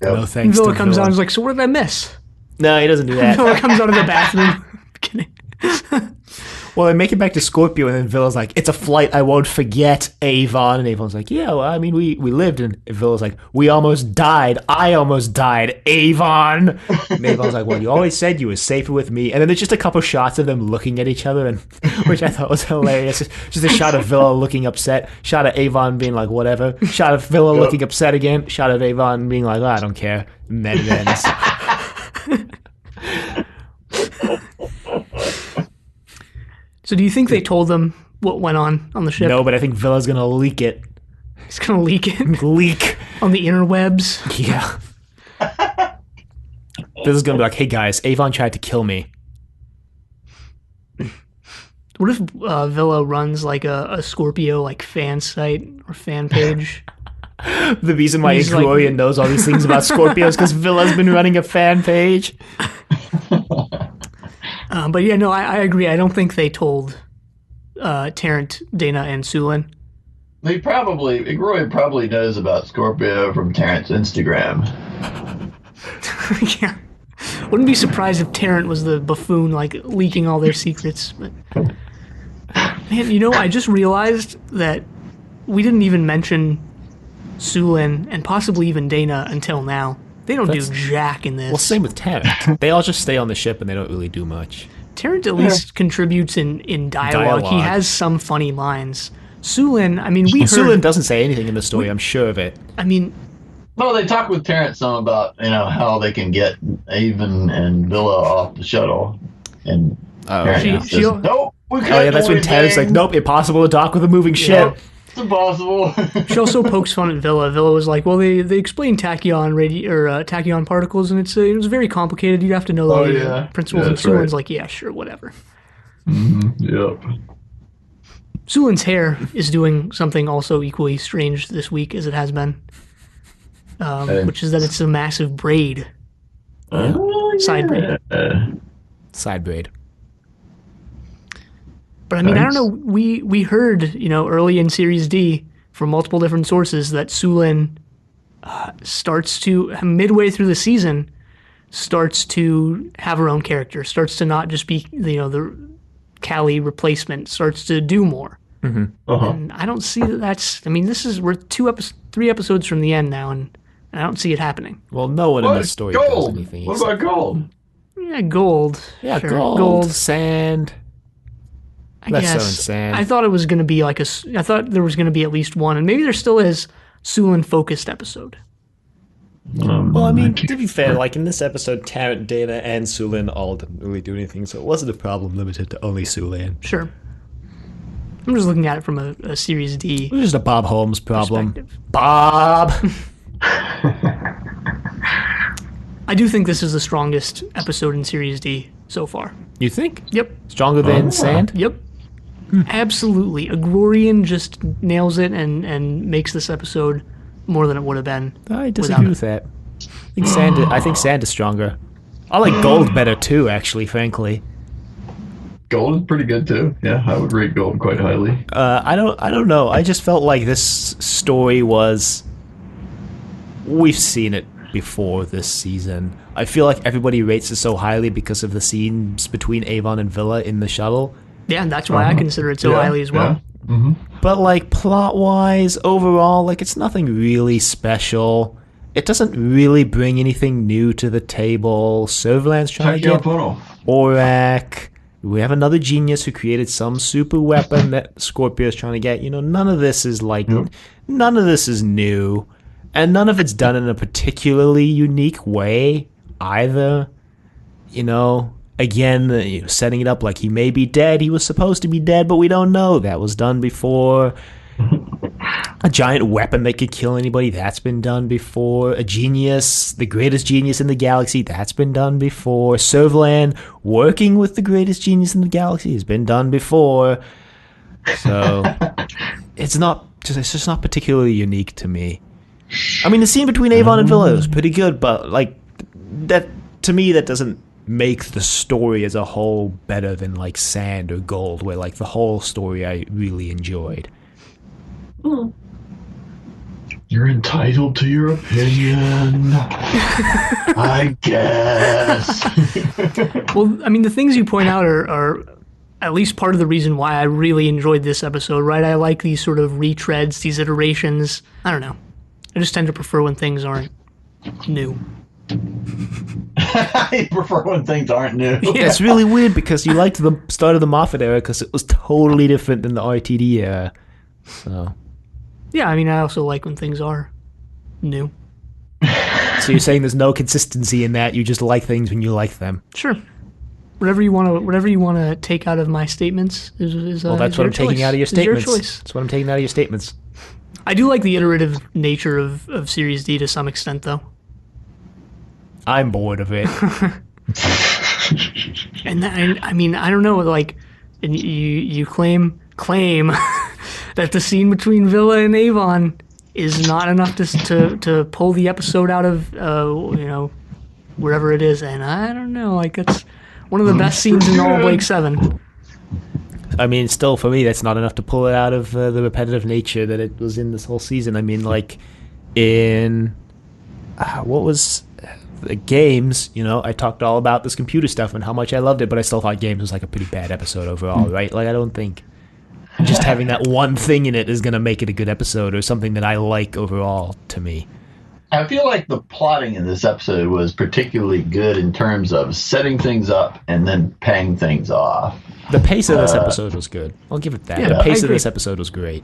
Yep. No thanks Villa to comes Villa. out and is like, so what did I miss? No, he doesn't do that. Villa comes out of the bathroom. Kidding. Well, they make it back to Scorpio, and then Villa's like, it's a flight I won't forget, Avon. And Avon's like, yeah, well, I mean, we lived. And Villa's like, we almost died. I almost died, Avon. And Avon's like, well, you always said you were safer with me. And then there's just a couple shots of them looking at each other, and which I thought was hilarious. Just a shot of Villa looking upset, shot of Avon being like, whatever, shot of Villa looking upset again, shot of Avon being like, oh, I don't care. And then it ends. So do you think they told them what went on the ship? No, but I think Villa's going to leak it. He's going to leak it Leak. on the interwebs. Yeah. This is going to be like, hey guys, Avon tried to kill me. What if Villa runs like a Scorpio like fan site or fan page? The reason why He's Gloria knows all these things about Scorpios because Villa's been running a fan page. But yeah, no, I agree. I don't think they told Tarrant, Dana, and Sulin. Roy probably knows about Scorpio from Terrence's Instagram. Yeah. Wouldn't be surprised if Tarrant was the buffoon, like, leaking all their secrets. But man, I just realized that we didn't even mention Sulin and possibly even Dana until now. They don't do jack in this. Well, same with Tarrant. They all just stay on the ship and they don't really do much. Tarrant at least contributes in dialogue. He has some funny lines. Sulin, I mean, we heard... Sulin doesn't say anything in the story, I'm sure of it. I mean... No, they talk with Terrence some about, how they can get Avon and Villa off the shuttle. And Terrence says, nope, we can't. Oh, yeah, that's when Tarrant's like, nope, impossible to dock with a moving ship. It's impossible. She also pokes fun at Villa. Villa was like, well, they explain tachyon particles, and it was very complicated. You'd have to know the principles. And Sulin's like, yeah, sure, whatever. Yep. Sulin's hair is doing something also equally strange this week as it has been, which is that it's a massive braid. Side braid. Side braid. But I mean, I don't know. We heard, early in Series D from multiple different sources that Sulin starts to, midway through the season, starts to have her own character, starts to not just be, the Callie replacement, starts to do more. Mm-hmm. And I don't see that's. I mean, we're 3 episodes from the end now, and I don't see it happening. Well, no one in this story does anything. What about gold? Yeah, gold. Yeah, sure. gold, sand. I Less so guess. in sand. I thought it was going to be I thought there was going to be at least one, and maybe there still is, Sulin-focused episode. Well, I mean, to be fair, like in this episode, Tarrant, Dana, and Sulin all didn't really do anything, so it wasn't a problem limited to only Sulin. Sure. I'm just looking at it from a Series D It was just a Bob Holmes problem. perspective. Bob! I do think this is the strongest episode in Series D so far. You think? Yep. Stronger than sand? Yep. Absolutely. Agrorian just nails it and makes this episode more than it would have been. I disagree with that. I think sand is stronger. I like gold better too, actually, frankly. Gold is pretty good too. Yeah, I would rate gold quite highly. I don't know. I just felt like this story was... We've seen it before this season. I feel like everybody rates it so highly because of the scenes between Avon and Villa in the shuttle. Yeah, and that's why I consider it so highly as well. Yeah. Mm-hmm. But like plot-wise, overall, like it's nothing really special. It doesn't really bring anything new to the table. Servalan's trying to get Aurak. We have another genius who created some super weapon that Scorpio's trying to get. None of this is none of this is new. And none of it's done in a particularly unique way either. Again, setting it up like he may be dead. He was supposed to be dead, but we don't know. That was done before. A giant weapon that could kill anybody. That's been done before. A genius, the greatest genius in the galaxy. That's been done before. Servalan working with the greatest genius in the galaxy has been done before. So it's just not particularly unique to me. I mean, the scene between Avon and Villa was pretty good, but like that to me, that doesn't make the story as a whole better than like Sand or Gold, where like the whole story I really enjoyed. You're entitled to your opinion. I guess. Well, I mean, the things you point out are at least part of the reason why I really enjoyed this episode, right? I like these sort of retreads, these iterations. I don't know. I just tend to prefer when things aren't new. I prefer when things aren't new. Yeah, it's really weird because you liked the start of the Moffat era because it was totally different than the RTD era. So. Yeah, I mean, I also like when things are new. So you're saying there's no consistency in that? You just like things when you like them? Sure. Whatever you want to take out of my statements is well, that's is what your I'm taking choice. out of your statements. Is your choice. That's what I'm taking out of your statements. I do like the iterative nature of Series D to some extent, though. I'm bored of it. And I mean, I don't know, like, and you claim that the scene between Villa and Avon is not enough to pull the episode out of wherever it is, and I don't know, like, it's one of the best scenes in all Blake 7. I mean, still, for me, that's not enough to pull it out of the repetitive nature that it was in this whole season. I mean, like, in... what was... the games, I talked all about this computer stuff and how much I loved it, but I still thought Games was, like, a pretty bad episode overall, right? Like, I don't think just having that one thing in it is going to make it a good episode or something that I like overall to me. I feel like the plotting in this episode was particularly good in terms of setting things up and then paying things off. The pace of this episode was good. I'll give it that. Yeah, the pace I of this agree. episode was great.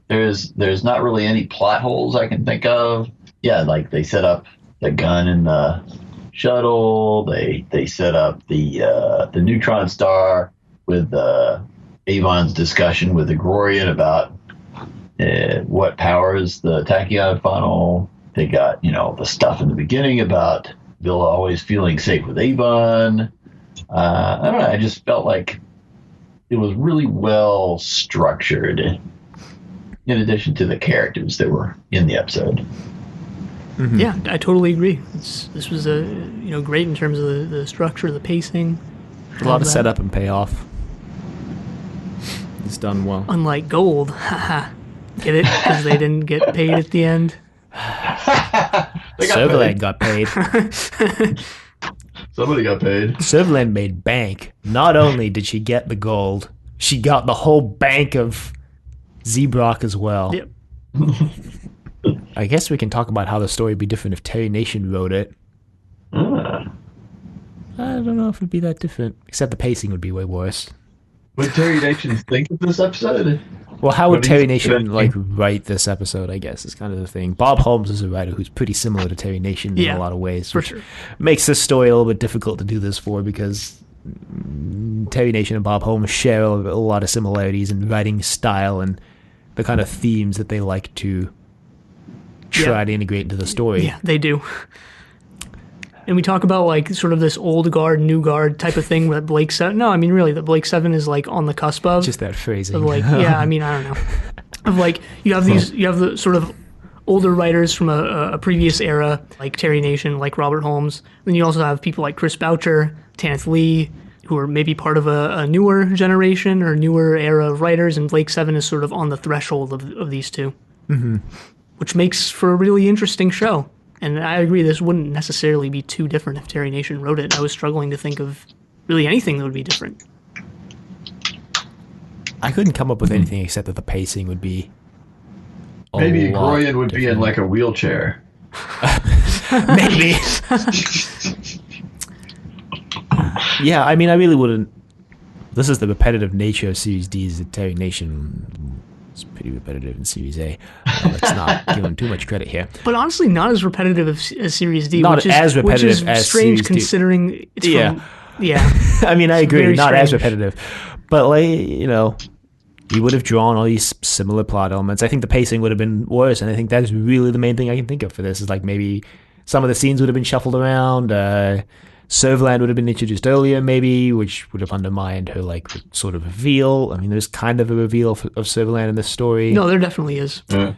There's not really any plot holes I can think of. Yeah, like they set up the gun in the shuttle. They set up the neutron star with Avon's discussion with the Grorian about what powers the tachyon funnel. They got the stuff in the beginning about Villa always feeling safe with Avon. I don't know. I just felt like it was really well structured. In addition to the characters that were in the episode. Mm-hmm. Yeah, I totally agree. This was great in terms of the structure, the pacing. A lot of that. setup and payoff. It's done well. Unlike Gold, haha. Get it? Because they didn't get paid at the end. Serverland got paid. Somebody got paid. Serverland made bank. Not only did she get the gold, she got the whole bank of Zebrock as well. Yep. I guess we can talk about how the story would be different if Terry Nation wrote it. I don't know if it would be that different, except the pacing would be way worse. What did Terry Nation think of this episode? Well, how would What do Terry you Nation think? write this episode? I guess is kind of the thing. Bob Holmes is a writer who's pretty similar to Terry Nation in a lot of ways, for which sure. makes this story a little bit difficult to do this for because Terry Nation and Bob Holmes share a lot of similarities in writing style and the kind of themes that they like to try to integrate into the story. Yeah, they do. And we talk about like sort of this old guard, new guard type of thing that Blake 7. No, I mean really, that Blake 7 is like on the cusp of. Just that phrasing. Of like, yeah, I mean, I don't know. Of like, you have the sort of older writers from a previous era, like Terry Nation, like Robert Holmes. Then you also have people like Chris Boucher, Tanith Lee, who are maybe part of a newer generation or newer era of writers, and Blake 7 is sort of on the threshold of these two. Mm-hmm. Which makes for a really interesting show. And I agree, this wouldn't necessarily be too different if Terry Nation wrote it. I was struggling to think of really anything that would be different. I couldn't come up with anything except that the pacing would be Maybe lot Groyan would be in different. like a wheelchair. Maybe. Yeah, I mean, I really wouldn't. This is the repetitive nature of Series D's. That Terry Nation is pretty repetitive in Series A. Let's not give him too much credit here. But honestly, not as repetitive as Series D. Not which is, as repetitive which is as strange Series D. considering it's Yeah. from... Yeah. I mean, I agree, very not as strange. repetitive. But, like, you would have drawn all these similar plot elements. I think the pacing would have been worse, and I think that's really the main thing I can think of for this, is like maybe some of the scenes would have been shuffled around. Serverland would have been introduced earlier, maybe, which would have undermined her, like, sort of reveal. I mean, there's kind of a reveal of Serverland in this story. No, there definitely is. Yeah.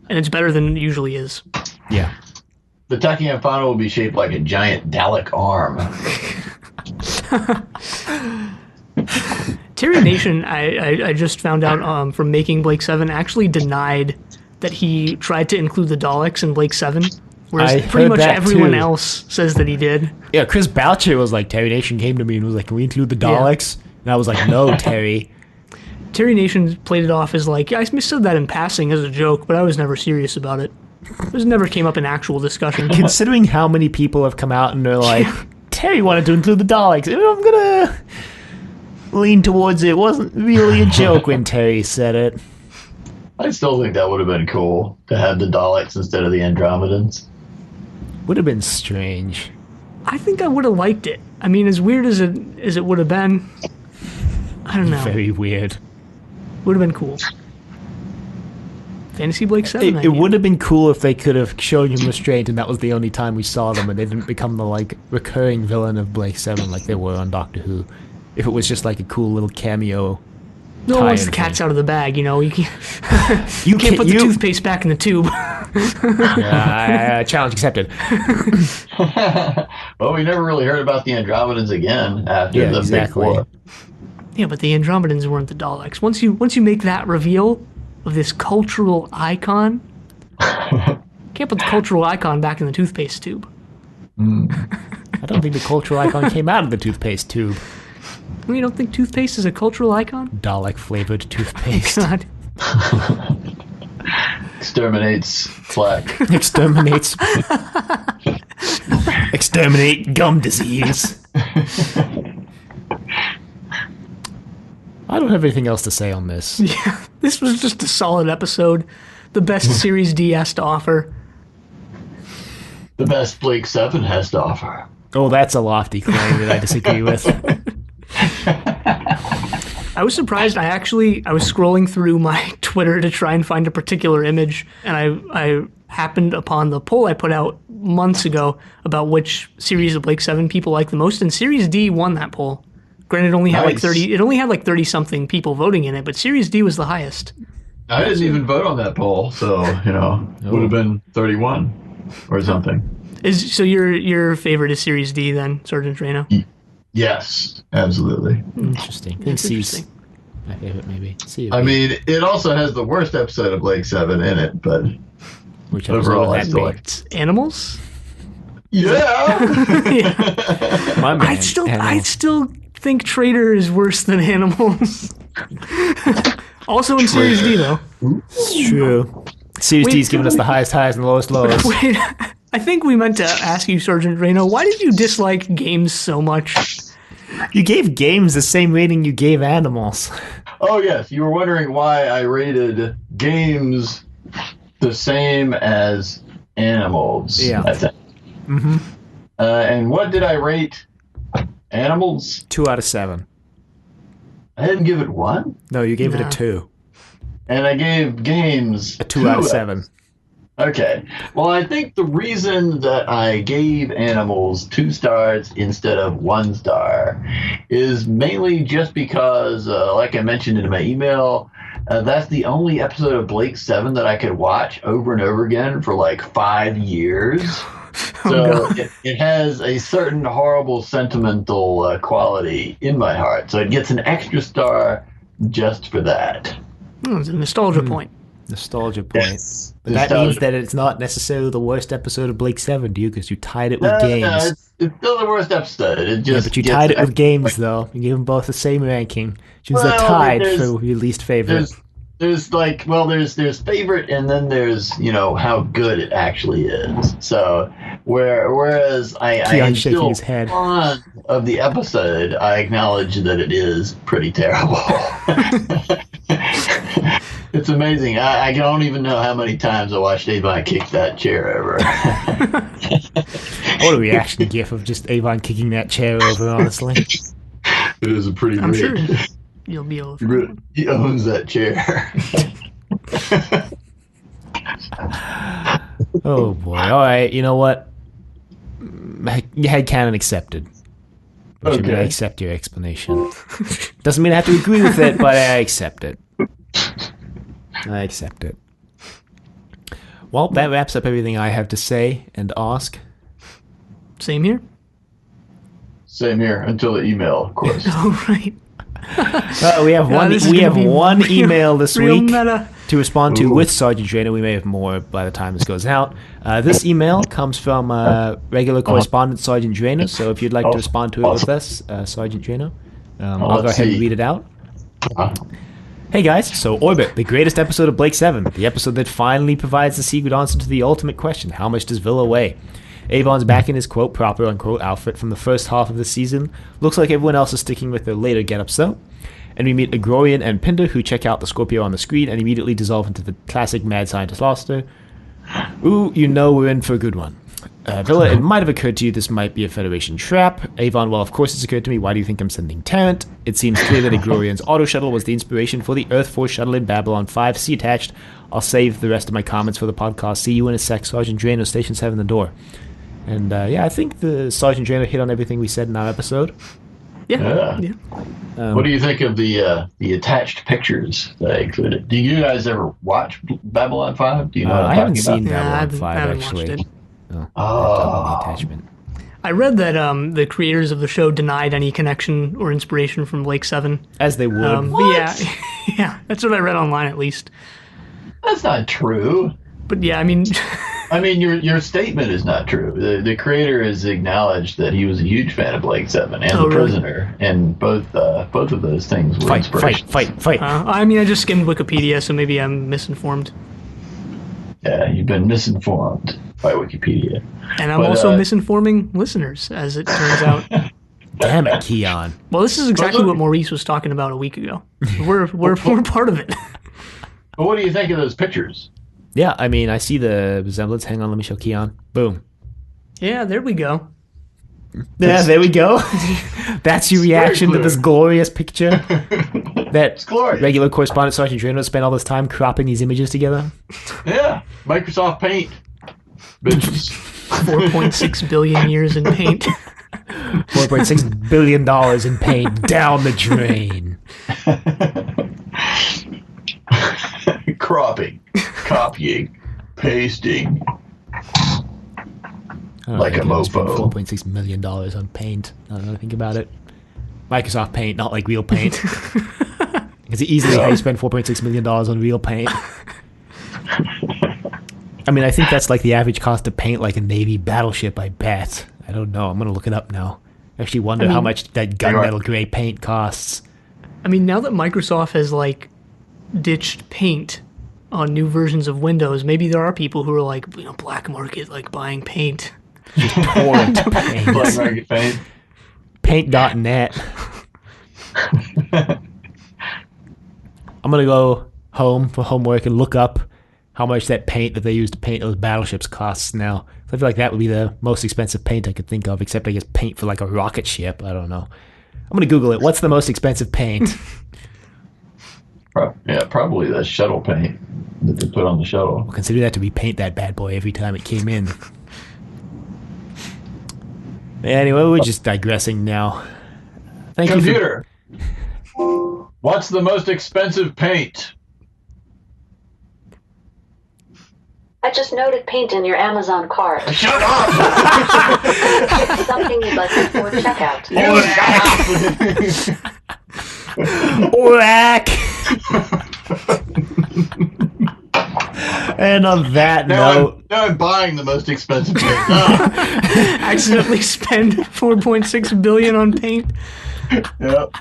And it's better than it usually is. Yeah. The Tachyon funnel will be shaped like a giant Dalek arm. Terry Nation, I just found out from Making Blake 7, actually denied that he tried to include the Daleks in Blake 7, whereas I pretty heard much that everyone too. else says that he did. Yeah, Chris Boucher was like, Terry Nation came to me and was like, can we include the Daleks? And I was like, no, Terry. Terry Nation played it off as like, yeah, I said that in passing as a joke, but I was never serious about it. It never came up in actual discussion. Considering how many people have come out and they're like, Terry wanted to include the Daleks, I'm gonna lean towards it. It wasn't really a joke when Terry said it. I still think that would have been cool to have the Daleks instead of the Andromedans. Would have been strange. I think I would have liked it. I mean, as weird as it would have been, I don't know. Very weird. Would have been cool. Fantasy Blake 7. It would have been cool if they could have shown him restraint and that was the only time we saw them and they didn't become the like recurring villain of Blake 7 like they were on Doctor Who. If it was just like a cool little cameo. No one wants the tie-in cat's thing. out of the bag, you know. You can't put the toothpaste back in the tube. Challenge accepted. Well, we never really heard about the Andromedans again after the exactly. Big War. Yeah, but the Andromedans weren't the Daleks. Once you make that reveal of this cultural icon, can't put the cultural icon back in the toothpaste tube. I don't think the cultural icon came out of the toothpaste tube. You don't think toothpaste is a cultural icon? Dalek-flavored toothpaste. God. Exterminates plaque. Exterminates. Exterminate gum disease. I don't have anything else to say on this. Yeah, this was just a solid episode. The best Series D has to offer. The best Blake 7 has to offer. Oh, that's a lofty claim that I disagree with. I was surprised. I was scrolling through my Twitter to try and find a particular image, and I happened upon the poll I put out months ago about which series of Blake 7 people like the most, and Series D won that poll. Granted, it only had Nice. 30 something people voting in it, but Series D was the highest. I didn't even vote on that poll, so, would have been 31 or something. So your favorite is Series D then, Sergeant Draino? Yes, absolutely. Interesting. I think That's C's interesting. my favorite, maybe. C I mean, it also has the worst episode of Blake 7 in it, but which overall, I episode still would like that it. Animals? Yeah! Yeah. My man, I still think Traitor is worse than Animals. Also in Series D though. It's true. Series Wait, D's giving us the highest highs and the lowest lows. Wait, I think we meant to ask you, Sergeant Draino, why did you dislike games so much? You gave games the same rating you gave animals. Oh, yes, you were wondering why I rated games the same as animals. Yeah. I think. Mm-hmm. And what did I rate animals? 2 out of 7. I didn't give it 1. No, you gave it No. a 2. And I gave games A 2 out of 7. Okay. Well, I think the reason that I gave Animals 2 stars instead of 1 star is mainly just because, like I mentioned in my email, that's the only episode of Blake 7 that I could watch over and over again for like 5 years. So it has a certain horrible sentimental quality in my heart. So it gets an extra star just for that. It's a nostalgia point. Nostalgia point. Yes. But that means that it's not necessarily the worst episode of Blake 7, do you? Because you tied it with games. No, it's still the worst episode. It just But you gets tied it with extra games, though. You gave them both the same ranking. Which means Well, they're tied there's- for your least favorite. there's favorite, and then there's how good it actually is. So whereas I am Keon's shaking still his head. fond of the episode, I acknowledge that it is pretty terrible. It's amazing. I don't even know how many times I watched Avon kick that chair over. What a reaction gif of just Avon kicking that chair over, honestly. It is a pretty I'm great. sure you'll be able to find one. He owns that chair. Oh, boy. All right, you know what? Headcanon accepted. Which I mean, I Okay. accept your explanation. Doesn't mean I have to agree with it, but I accept it. I accept it. Well, that wraps up everything I have to say and ask. Same here. Same here until the email, of course. Oh, right. We have Yeah, one. this is We gonna have be one real- email this real week. meta. to respond to with Sergeant Draino. We may have more by the time this goes out. This email comes from regular correspondent Sergeant Draino. So if you'd like to respond to it with us, Sergeant Draino, I'll go ahead and read it out. Hey guys, so Orbit, the greatest episode of Blake 7, the episode that finally provides the secret answer to the ultimate question, how much does Villa weigh? Avon's back in his quote proper unquote outfit from the first half of the season. Looks like everyone else is sticking with their later get-ups though. And we meet Agrorian and Pinder, who check out the Scorpio on the screen and immediately dissolve into the classic mad scientist laughter. Ooh, you know we're in for a good one. Villa, it might have occurred to you this might be a Federation trap. Avon, well, of course it's occurred to me. Why do you think I'm sending Tarrant? It seems clear that Agrorian's auto shuttle was the inspiration for the Earth Force shuttle in Babylon 5. See attached. I'll save the rest of my comments for the podcast. See you in a sec. Sergeant Draino, Station 7, the door. And I think the Sergeant Draino hit on everything we said in our episode. Yeah. What do you think of the attached pictures that I included? Do you guys ever watch Babylon 5? Do you know what I'm I haven't talking seen about? Babylon 5 actually. Watched it. The attachment. I read that the creators of the show denied any connection or inspiration from Blake 7. As they would. But yeah, that's what I read online at least. That's not true. But yeah, I mean, your statement is not true. The creator has acknowledged that he was a huge fan of Blake 7 and The Prisoner, and both of those things were inspiration. Fight. I just skimmed Wikipedia, so maybe I'm misinformed. Yeah, you've been misinformed by Wikipedia. And I'm also misinforming listeners, as it turns out. Damn it, Keon. Well, this is exactly what Maurice was talking about a week ago. We're part of it. But what do you think of those pictures? Yeah, I see the resemblance. Hang on, let me show Keon. Boom. Yeah, there we go. Yeah, there we go. That's your reaction to this glorious picture. That regular correspondent Sergeant Draino spent all this time cropping these images together. Yeah, Microsoft Paint. Bitches. 4.6 billion years in paint. $4.6 billion in paint down the drain. Cropping, copying, pasting. Like a mofo. $4.6 million on paint. I don't know, think about it. Microsoft Paint, not like real paint. It's easily how you spend $4.6 million on real paint. I think that's like the average cost to paint like a Navy battleship, I bet. I don't know. I'm going to look it up now. I actually wonder how much that gunmetal gray paint costs. Now that Microsoft has ditched paint on new versions of Windows, maybe there are people who are black market, buying paint. Just torrent paint. Black market paint. Paint.net. I'm going to go home for homework and look up how much that paint that they use to paint those battleships costs now. I feel like that would be the most expensive paint I could think of, except I guess paint for a rocket ship. I don't know. I'm going to Google it. What's the most expensive paint? Yeah, probably the shuttle paint that they put on the shuttle. Well, consider that to be paint that bad boy every time it came in. Anyway, we're just digressing now. Thank Computer, what's the most expensive paint? I just noted paint in your Amazon cart. Shut up! It's something you'd like before checkout. Whack! And on that note... Now I'm buying the most expensive paint. Accidentally spend $4.6 billion on paint. Yep.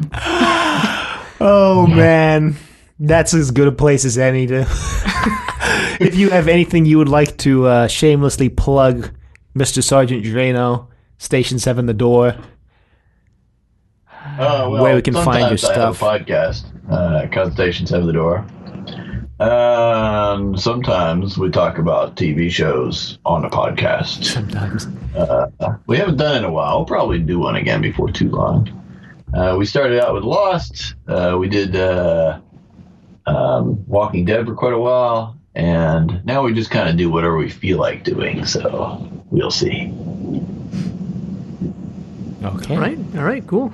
Oh, man. That's as good a place as any to... If you have anything you would like to shamelessly plug, Mr. Sergeant Draino, Station 7 the door, where we can find your stuff. I have a podcast called Station 7 the door. Sometimes we talk about TV shows on the podcast. Sometimes. We haven't done it in a while. We'll probably do one again before too long. We started out with Lost. We did Walking Dead for quite a while. And now we just kind of do whatever we feel like doing. So we'll see. Okay. All right, cool.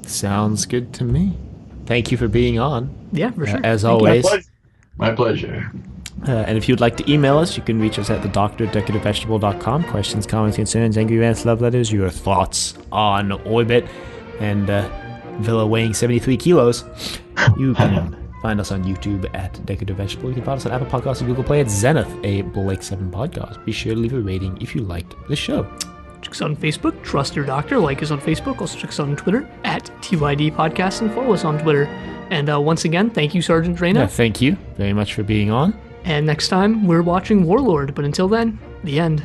Sounds good to me. Thank you for being on. Yeah, for sure. As always. My pleasure. And if you'd like to email us, you can reach us at thedoctor@decorativevegetable.com. Questions, comments, concerns, angry rants, love letters, your thoughts on Orbit and Villa weighing 73 kilos. You can Find us on YouTube at Decorative Vegetable. You can find us on Apple Podcasts and Google Play at Zenith, a Blake 7 podcast. Be sure to leave a rating if you liked the show. Check us out on Facebook, Trust Your Doctor. Like us on Facebook. Also check us out on Twitter at TYD Podcast and follow us on Twitter. And once again, thank you, Sergeant Draino. Yeah, thank you very much for being on. And next time, we're watching Warlord. But until then, the end.